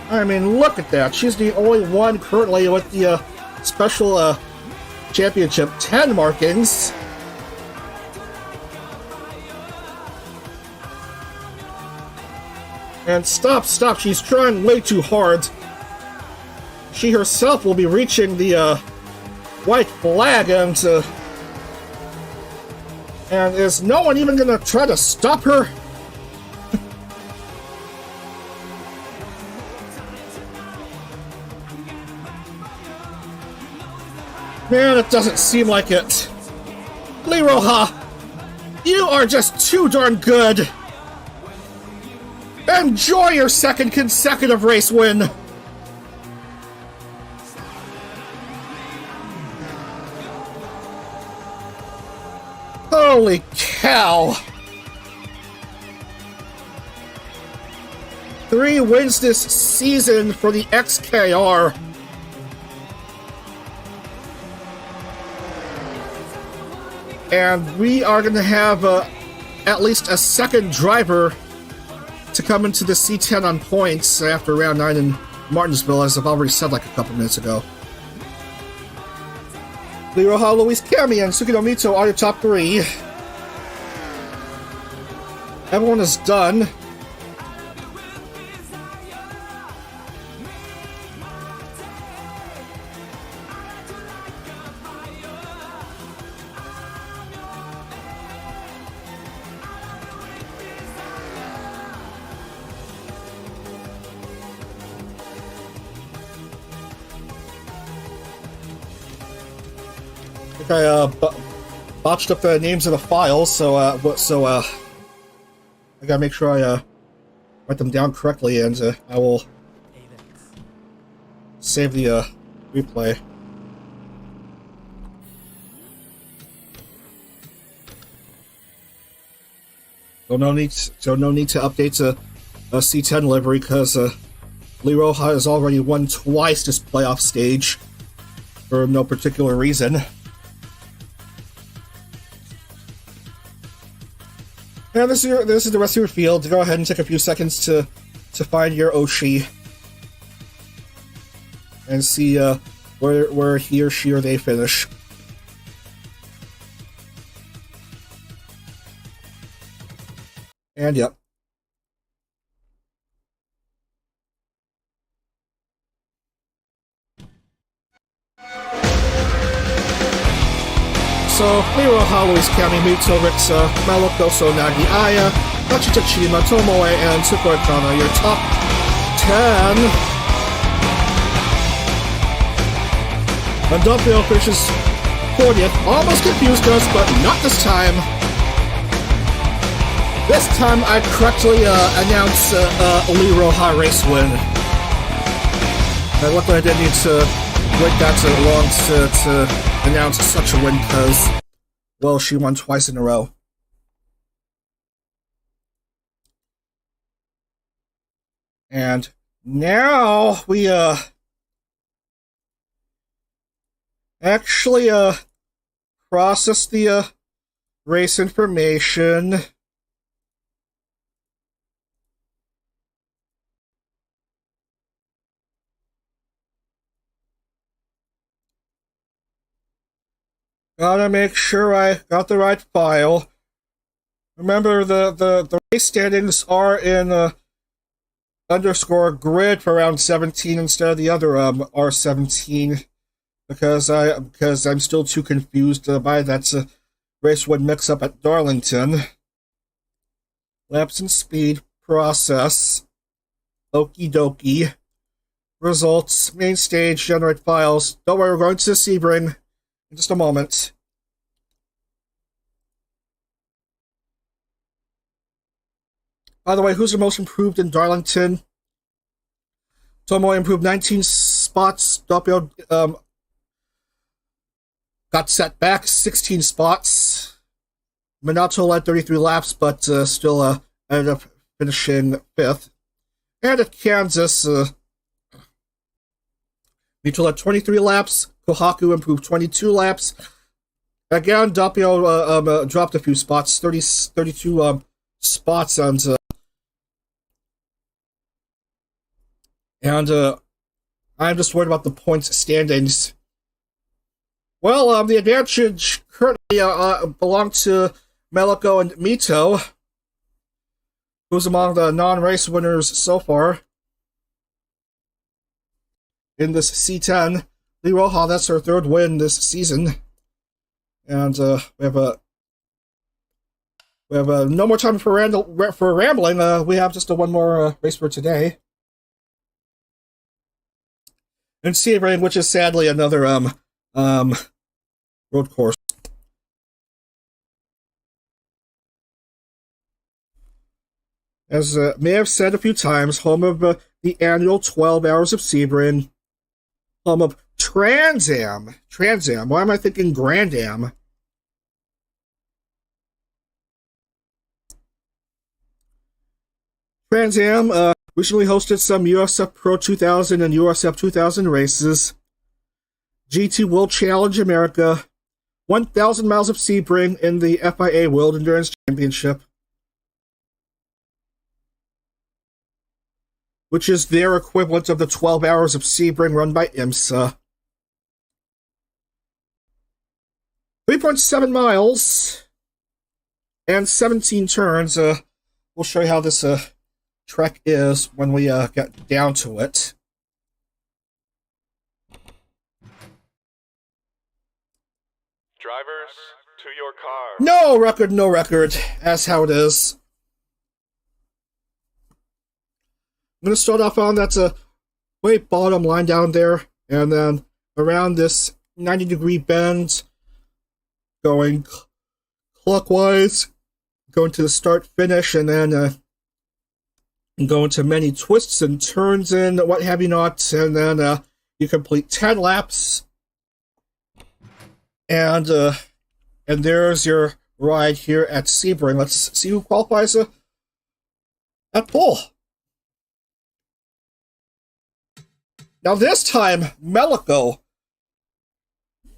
I mean, look at that. She's the only one currently with the special championship 10 markings. And stop, she's trying way too hard. She herself will be reaching the white flag, and is no one even gonna try to stop her? Man, it doesn't seem like it. Lee Roja, you are just too darn good. Enjoy your second consecutive race win. Holy cow. 3 wins this season for the XKR. And we are going to have at least a second driver to come into the C10 on points after round 9 in Martinsville, as I've already said like a couple minutes ago. Lee Roja, Luis Cami, and Tsukino Mito are your top 3. Everyone is done. I botched up the names of the files, so I gotta make sure I write them down correctly, and I will save the replay. So no need to update a C10 livery, because Lee Roja has already won twice this playoff stage for no particular reason. And this is the rest of your field. Go ahead and take a few seconds to find your Oshi and see where he or she or they finish. And yep. So, Lee Roja, Luis Cami, Mito, Rixa, Malokoso, Nagi Aya, Tachitachima, Tomoe, and Tsukoi Kana, your top 10. And Dumpio finishes 40th. Almost confused us, but not this time. This time I correctly announced a Lee Roja race win. And luckily I didn't need to wait that long to announce such a win because, well, she won twice in a row. And now we actually process the race information. Gotta make sure I got the right file. Remember, the race standings are in underscore grid for round 17 instead of the other R17 because I'm still too confused by that race win mix up at Darlington. Laps and speed process. Okie dokie. Results, main stage, generate files. Don't worry, we're going to Sebring in just a moment. By the way, who's the most improved in Darlington? Tomoe improved 19 spots. Doppio got set back 16 spots. Minato led 33 laps, but still ended up finishing 5th. And at Kansas, Mito led 23 laps. Kohaku improved 22 laps. Again, Doppio dropped a few spots, 32 spots, and I'm just worried about the points standings. Well, the advantage currently belongs to Meliko and Mito, who's among the non-race winners so far in this C10. Lee Roja, that's her 3rd win this season. And we have no more time for rambling. We have just one more race for today. And Sebring, which is sadly another road course. As may have said a few times, home of the annual 12 Hours of Sebring, home of Trans Am. Why am I thinking Grand Am? Trans Am recently hosted some USF Pro 2000 and USF 2000 races. GT World Challenge America, 1,000 miles of Sebring in the FIA World Endurance Championship, which is their equivalent of the 12 Hours of Sebring run by IMSA. 3.7 miles and 17 turns. We'll show you how this track is when we get down to it. Drivers, to your car. No record. That's how it is. I'm going to start off on that way bottom line down there, and then around this 90-degree bend, going clockwise, going to the start-finish, and then going to many twists and turns and what have you not, and then you complete 10 laps, and there's your ride here at Sebring. Let's see who qualifies at pole. Now this time, Meliko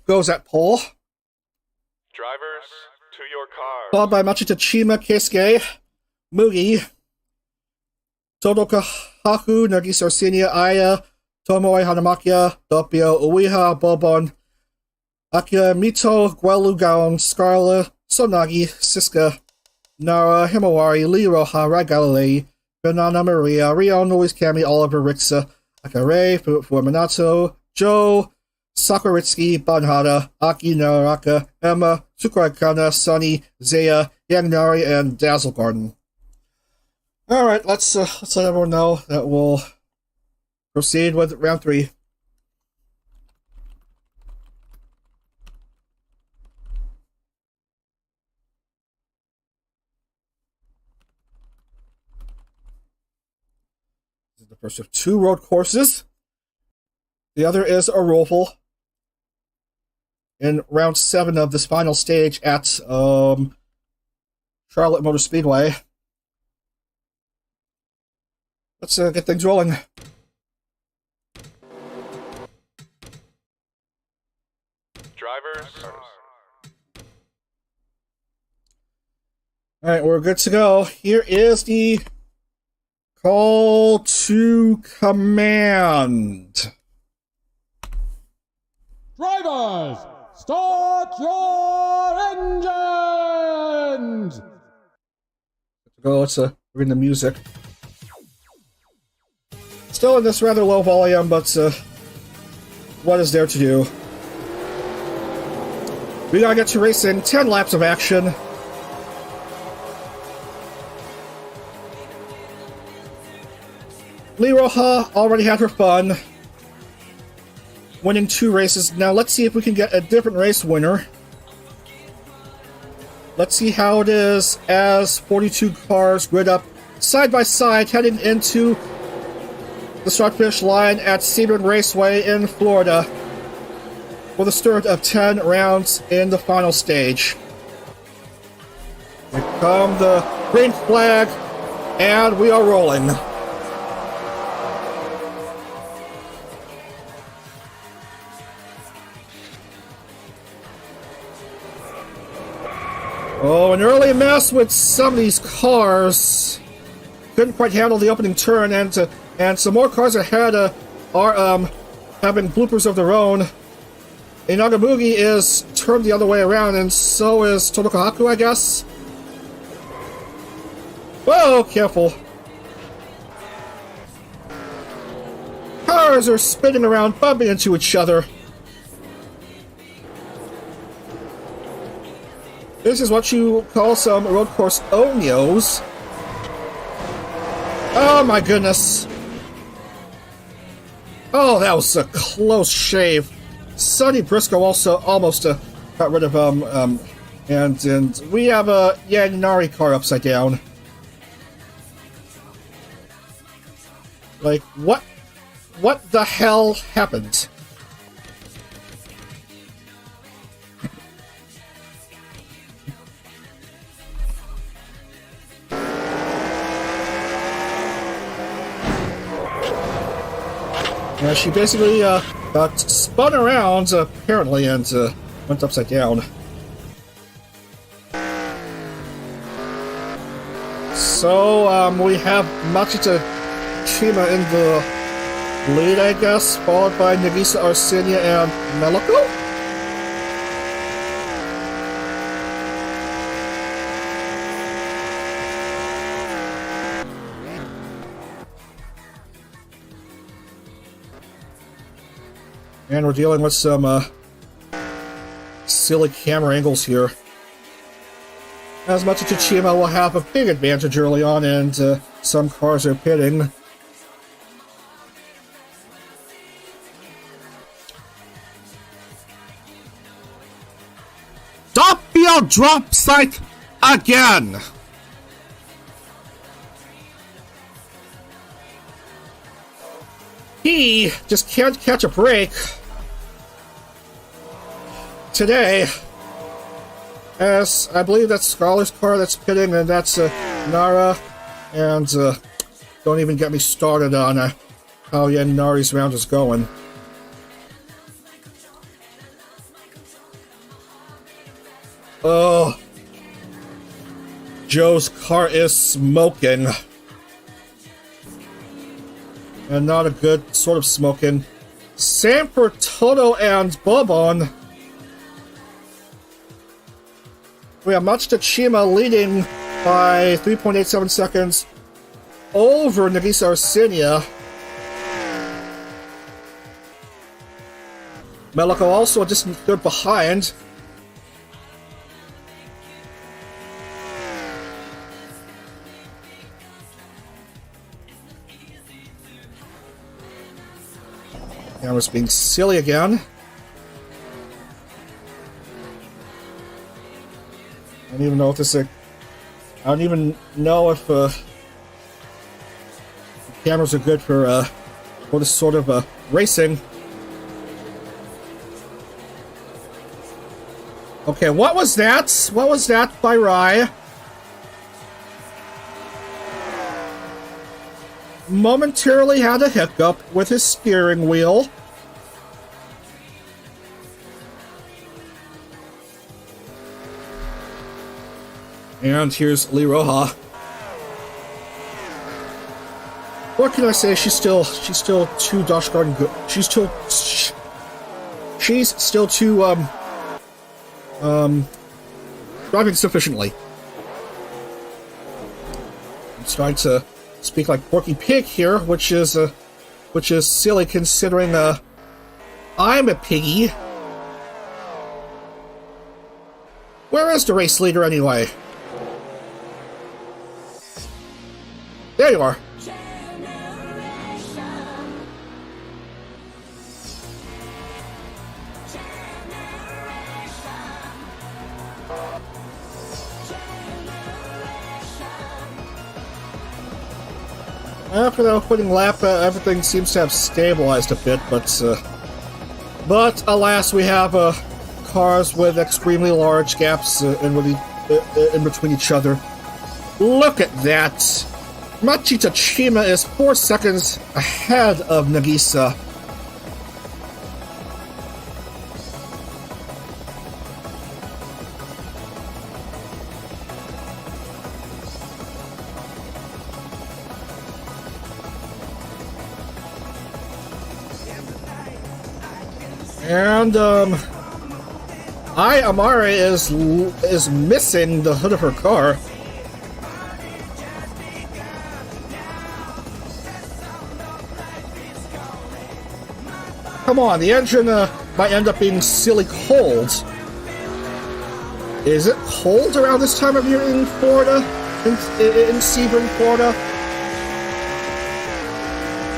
goes at pole. Drivers, to your car. Followed by Machitachima, Keisuke, Mugi, Todoka Haku, Nagisa Arsinia, Aya, Tomoe Hanamakia, Doppio, Uiha, Bobon, Akira, Mito, Guelu, Gaon, Scarla, Sonagi, Siska, Nara, Himawari, Lee Roja, Ragalilei, Banana Maria, Rio, Noise Kami, Oliver, Rixa, Akare, for Minato, Joe, Sakuritsuki, Banhada, Aki, Naraka, Emma, Tsukurakana, Sunny, Zaya, Yagnari, and Dazzle Garden. Alright, let's let everyone know that we'll proceed with round 3. This is the first of 2 road courses. The other is a roval. in round 7 of this final stage at Charlotte Motor Speedway. Let's get things rolling. Drivers. Alright, we're good to go. Here is the call to command. Drivers, start your engines! Go, let's bring the music. Still in this rather low volume, but what is there to do? We gotta get to racing. 10 laps of action. Lee Roja already had her fun, winning 2 races. Now let's see if we can get a different race winner. Let's see how it is as 42 cars grid up side by side heading into the start-finish line at Sebring Raceway in Florida for the start of 10 rounds in the final stage. Here come the green flag, and we are rolling. Oh, an early mess with some of these cars. Couldn't quite handle the opening turn, and some more cars ahead are having bloopers of their own. Inagamugi is turned the other way around, and so is Tomokahaku, I guess. Whoa, careful. Cars are spinning around, bumping into each other. This is what you call some road course onios. Oh my goodness. Oh, that was a close shave. Sonny Briscoe also almost got rid of and we have a Yagnari car upside down. Like, what the hell happened? Yeah, she basically got spun around, apparently, and went upside down. So, we have Machita Chima in the lead, I guess, followed by Nagisa Arsenia and Meloko? And we're dealing with some silly camera angles here. As much as Tachima will have a big advantage early on, and some cars are pitting. Stop your drop sight again! He just can't catch a break today, as I believe that's Scholar's car that's pitting, and that's Nara, and don't even get me started on how Nari's round is going. Oh, Joe's car is smoking. And not a good sort of smoking. Same for Toto and Bobon. We have Machita Chima leading by 3.87 seconds over Nagisa Arsenia. Meloko also a distant third behind. Camera's being silly again. I don't even know if this is I don't even know if the cameras are good for this sort of racing. Okay, what was that? What was that by Rai? Momentarily had a hiccup with his steering wheel. And here's Lee Roja. What can I say? She's still too gosh darn good. She's still too driving sufficiently. I'm starting to speak like Porky Pig here, which is silly considering I'm a piggy. Where is the race leader anyway? There you are. After the opening lap, everything seems to have stabilized a bit, but alas, we have cars with extremely large gaps in between each other. Look at that! Machita Chima is 4 seconds ahead of Nagisa. And Amare is missing the hood of her car. Come on, the engine might end up being silly cold. Is it cold around this time of year in Florida? In Sebring, Florida?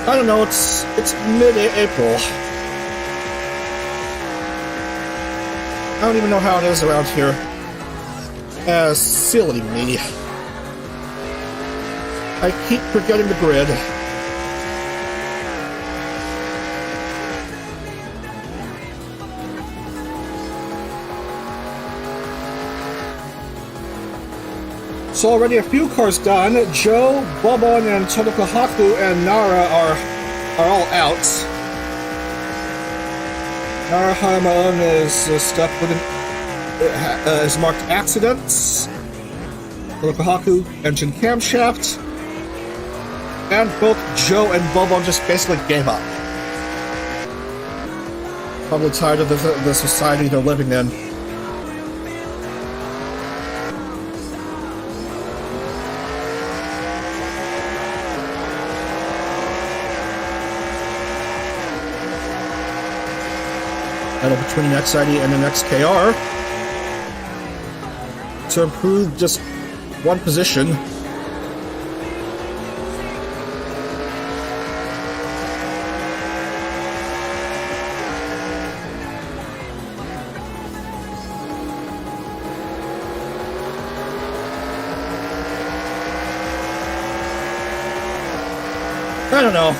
I don't know, it's mid-April. I don't even know how it is around here. Silly me. I keep forgetting the grid. So already a few cars done. Joe, Bobon, and Tomokahaku and Nara are all out. Nara Hamaon is stuck with is marked accidents. Tomokahaku, engine camshaft. And both Joe and Bobon just basically gave up. Probably tired of the society they're living in. Battle between an XID and an XKR to improve just one position. I don't know.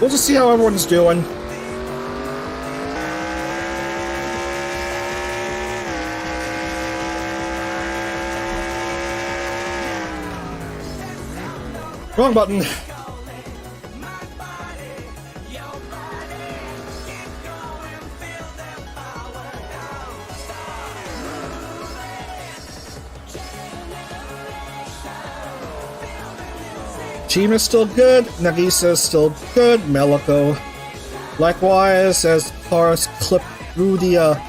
We'll just see how everyone's doing. Wrong button. Team is still good, Nagisa is still good, Meliko. Likewise, as cars clip through the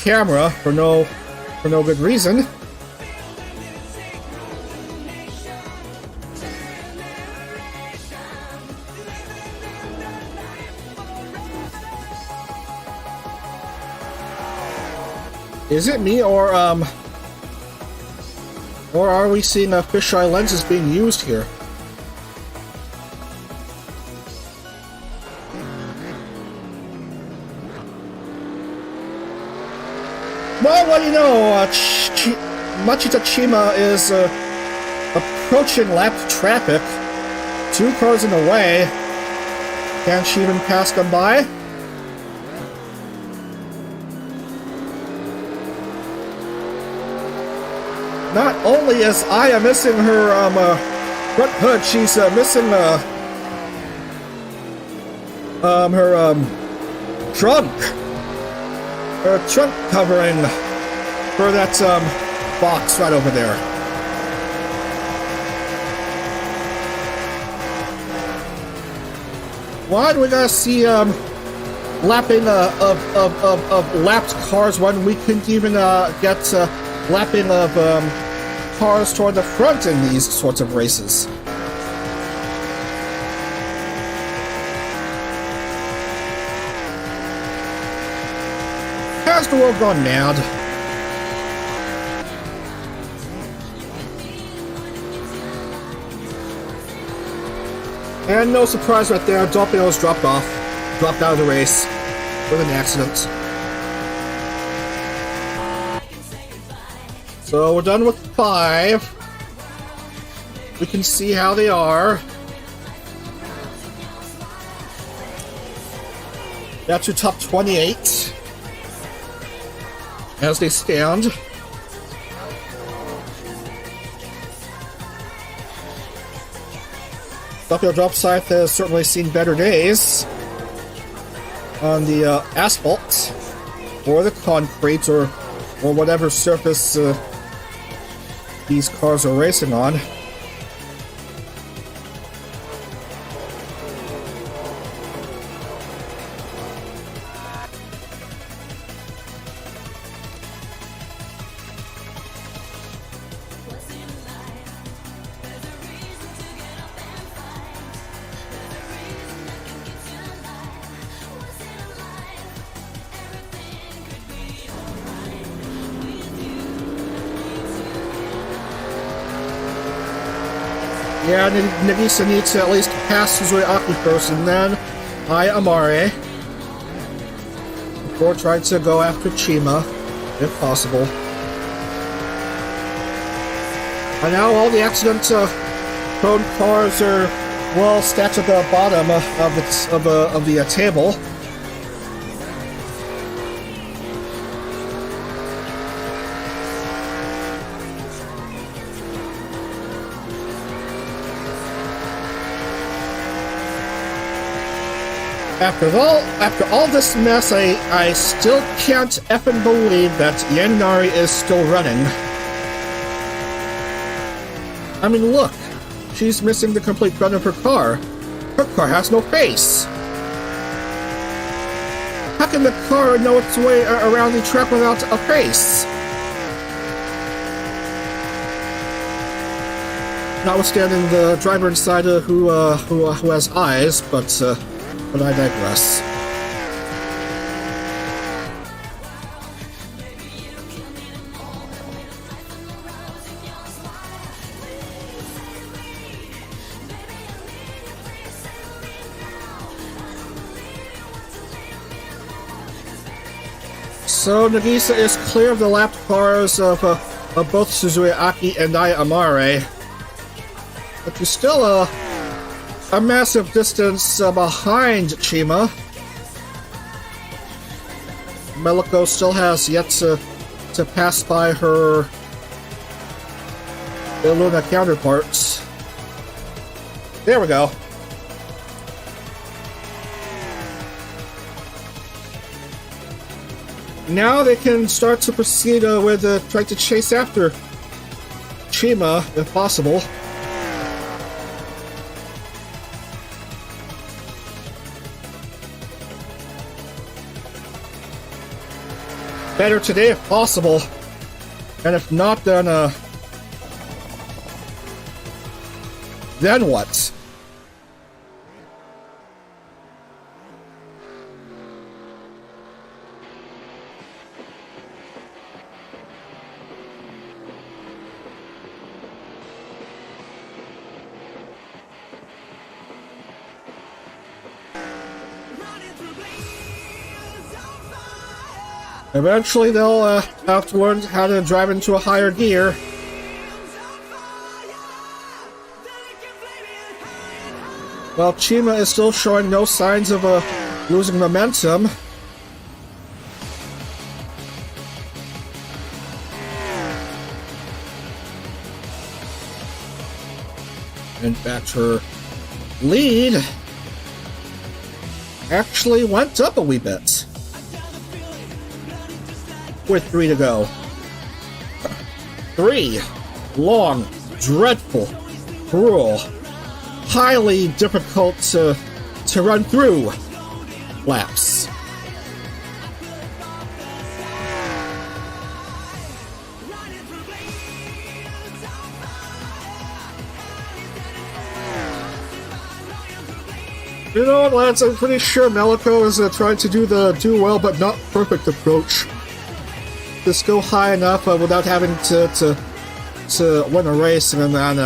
camera for no good reason. Is it me, or are we seeing fisheye lenses being used here? Well, what do you know? Machita Chima is approaching lapped traffic. 2 cars in the way. Can't she even pass them by? not only is Aya missing her front hood, she's missing her trunk covering for that box right over there. Why do we gotta see lapping of lapped cars when we couldn't even get lapping of cars toward the front in these sorts of races? Has the world gone mad? And no surprise right there, Doppio's dropped out of the race with an accident. So we're done with 5. We can see how they are. That's your top 28 as they stand. Doppio drop site has certainly seen better days on the asphalt or the concrete or whatever surface these cars are racing on. Yeah, Nagisa needs to at least pass Suzuki first, and then Amare before trying to go after Chima, if possible. And now all the accident-prone cars are well stacked at the bottom of the table. After all this mess, I still can't effing believe that Yaninari is still running. I mean, look. She's missing the complete front of her car. Her car has no face. How can the car know its way around the track without a face? Notwithstanding the driver inside who has eyes, but I digress. So Nagisa is clear of the lapped cars of both Suzuki and Amare, but she's still a massive distance behind Chima. Meliko still has yet to pass by her Luna counterparts. There we go. Now they can start to proceed with trying to chase after Chima, if possible. Better today if possible, and if not, then what? Eventually they'll have to learn how to drive into a higher gear. While Chima is still showing no signs of losing momentum. In fact, her lead actually went up a wee bit. With 3 to go. 3 long, dreadful, cruel, highly difficult to run through laps. You know what, lads? I'm pretty sure Melico is trying to do the do well but not perfect approach. Just go high enough without having to win a race, and then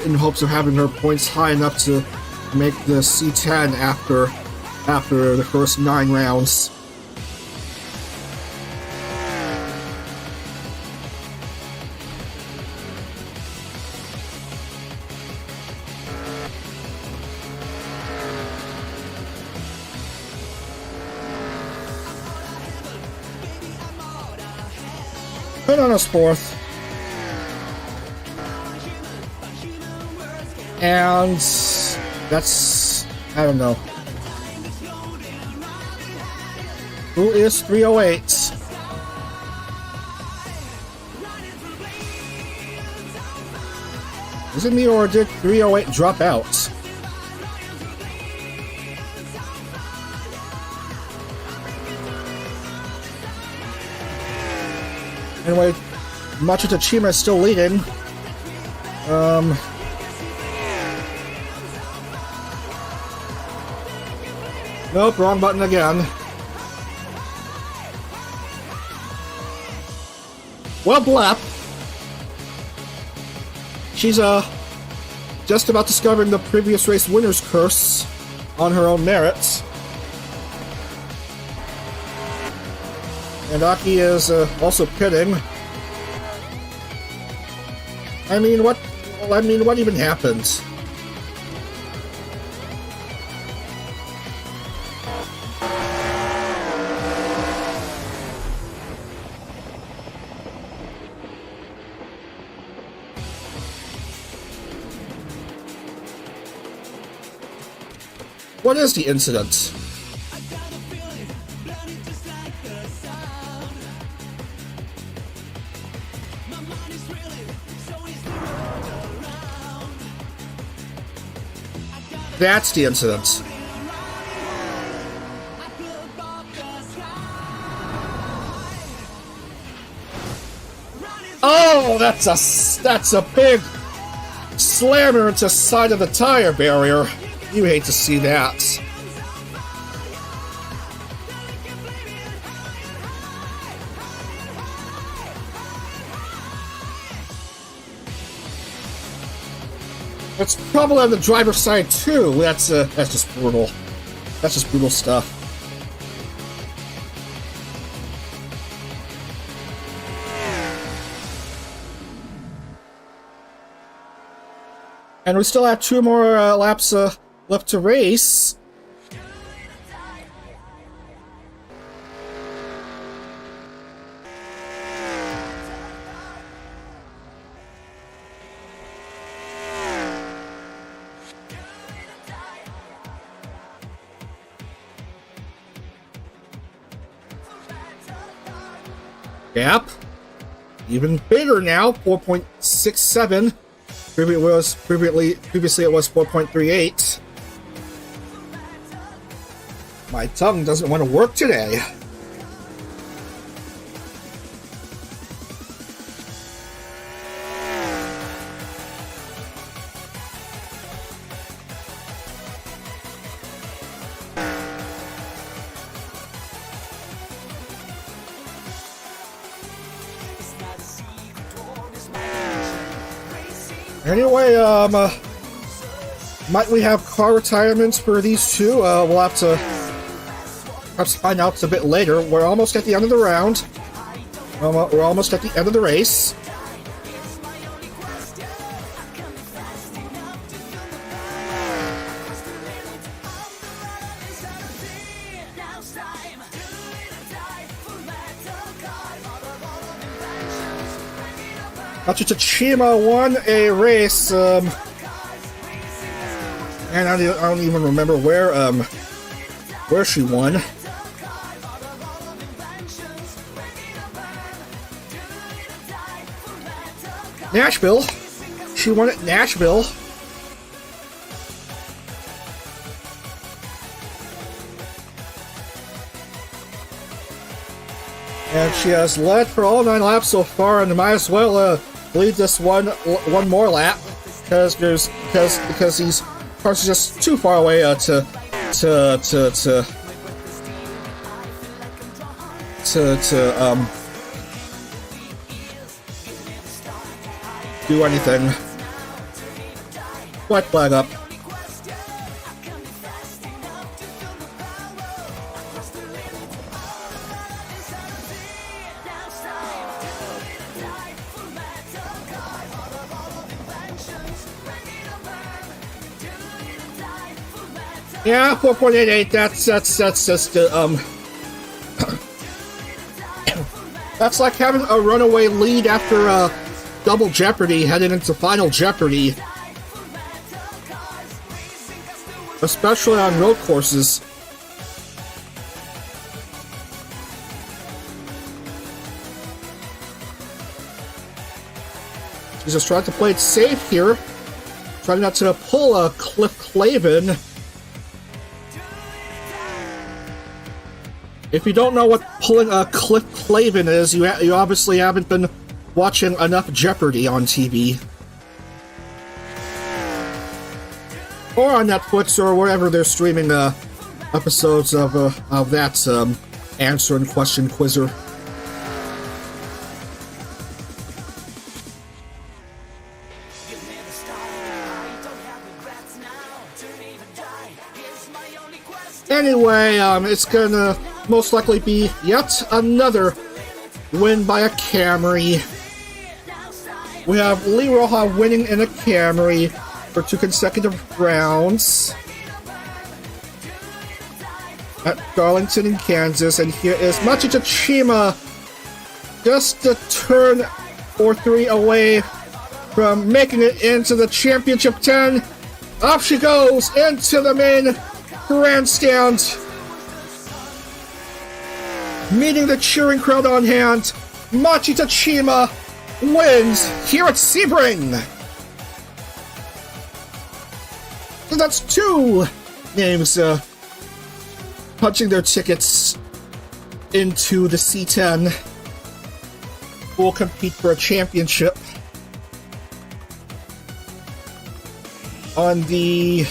in hopes of having her points high enough to make the C10 after the first 9 rounds. Put on us 4th. And that's, I don't know. Who is 308? Is it me, or did 308 drop out? Anyway, Macho Tachima is still leading. Nope, wrong button again. Well, Blap. She's just about discovering the previous race winner's curse on her own merits. And Aki is also pitting. I mean, what even happened? What is the incident? That's the incident. Oh, that's a big slammer into the side of the tire barrier. You hate to see that. It's probably on the driver's side too. That's just brutal. That's just brutal stuff. And we still have 2 more laps left to race. Gap, even bigger now, 4.67. Previously it was 4.38. My tongue doesn't want to work today. Anyway, might we have car retirements for these two? We'll have to perhaps find out a bit later. We're almost at the end of the round. We're almost at the end of the race. Chima won a race, and I don't even remember where she won. Nashville. She won at Nashville. And she has led for all 9 laps so far, and might as well lead this one more lap because these cars are just too far away to do anything. White flag up. Yeah, 4.88. That's just that's like having a runaway lead after Double Jeopardy heading into Final Jeopardy, especially on road courses. She's just trying to play it safe here, trying not to pull a Cliff Clavin. If you don't know what pulling a Cliff Clavin is, you obviously haven't been watching enough Jeopardy on TV. Or on Netflix, or wherever they're streaming episodes of that answer and question quizzer. Anyway, it's gonna most likely be yet another win by a Camry. We have Lee Roja winning in a Camry for 2 consecutive rounds at Darlington in Kansas, and here is Chima just a turn or 3 away from making it into the Championship 10. Off she goes into the main grandstand, meeting the cheering crowd on hand. Chima wins here at Sebring. So that's 2 names punching their tickets into the C10, who will compete for a championship on the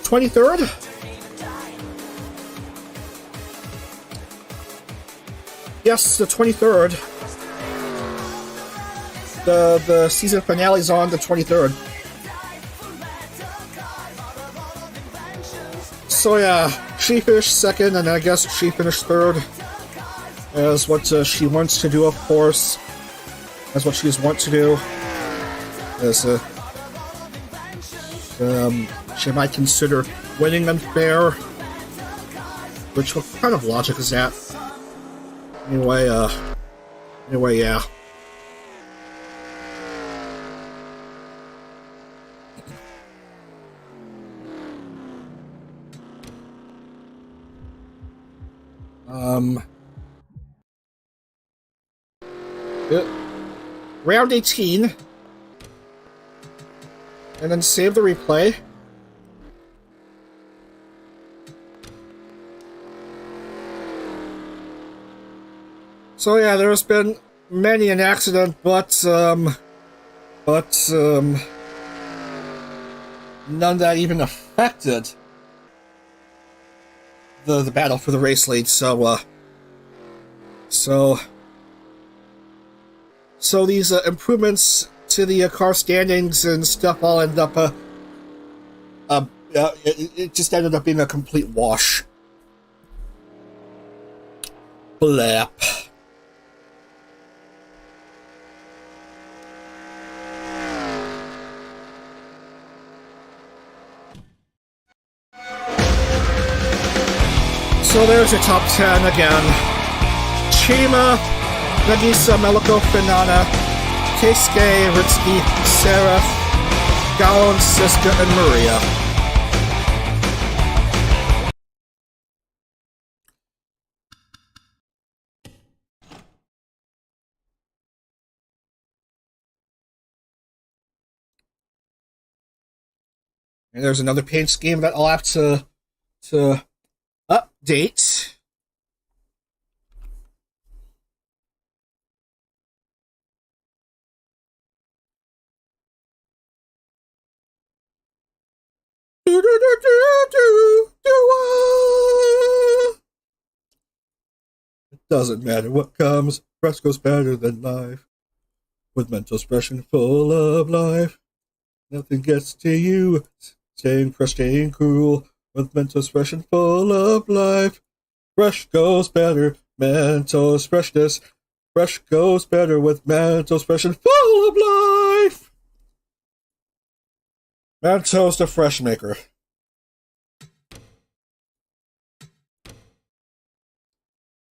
23rd. Yes, the 23rd. The season finale's on the 23rd. So yeah, she finished 2nd, and I guess she finished 3rd. As what she wants to do, of course. That's what she's want to do. As she might consider winning unfair. Which, what kind of logic is that? Anyway, yeah. Round 18. And then save the replay. So yeah, there's been many an accident, but none that even affected the battle for the race lead. So these improvements to the car standings and stuff all end up it just ended up being a complete wash. Blap. So there's your top 10 again. Chima Nagisa, Meliko, Finana, Keisuke, Ritsuki, Seraph, Gallon, Siska, and Maria. And there's another paint scheme that I'll have to update. It doesn't matter what comes, fresco's better than life. With mental expression full of life, nothing gets to you. Staying fresh, staying cool. With mental expression full of life, fresh goes better. Mental freshness. Fresh goes better with mental expression full of life. Mentos the Fresh Maker.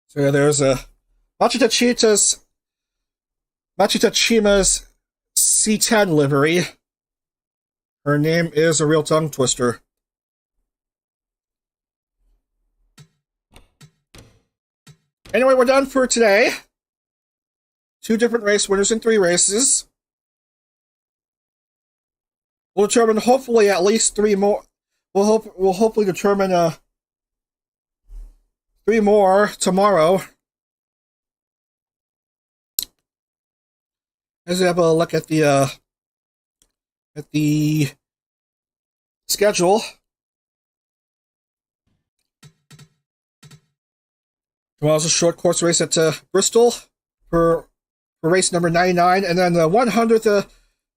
So yeah, there's a Machitachima's C10 livery. Her name is a real tongue twister. Anyway, we're done for today. 2 different race winners in 3 races. We'll determine hopefully at least 3 more. We'll hopefully determine 3 more tomorrow. As we have a look at the schedule. Tomorrow's a short course race at Bristol for race number 99, and then the 100th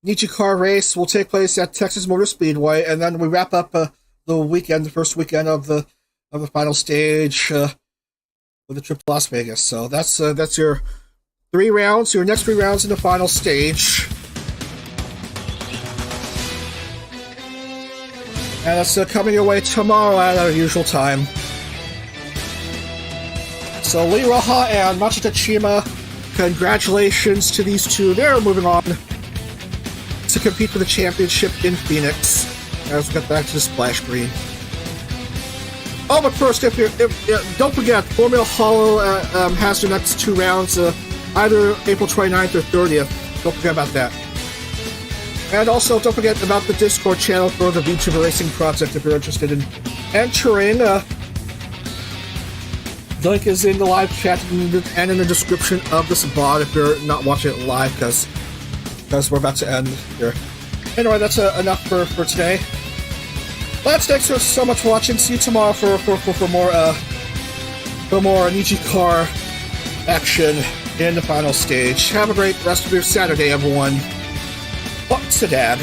NijiCar race will take place at Texas Motor Speedway, and then we wrap up the first weekend of the final stage with the trip to Las Vegas. So that's your 3 rounds, your next 3 rounds in the final stage. And that's coming your way tomorrow at our usual time. So Lee Raha and Machitachima, congratulations to these 2. They're moving on to compete for the championship in Phoenix. As we get back to the splash screen. Oh, but first, don't forget, Formula Hollow has their next 2 rounds, either April 29th or 30th. Don't forget about that. And also, don't forget about the Discord channel for the VTuber Racing Project if you're interested in entering. The link is in the live chat and in the description of this VOD if you're not watching it live, because we're about to end here. Anyway, that's enough for today. Thanks so much for watching. See you tomorrow for more NijiCar action in the final stage. Have a great rest of your Saturday, everyone. What's a dad?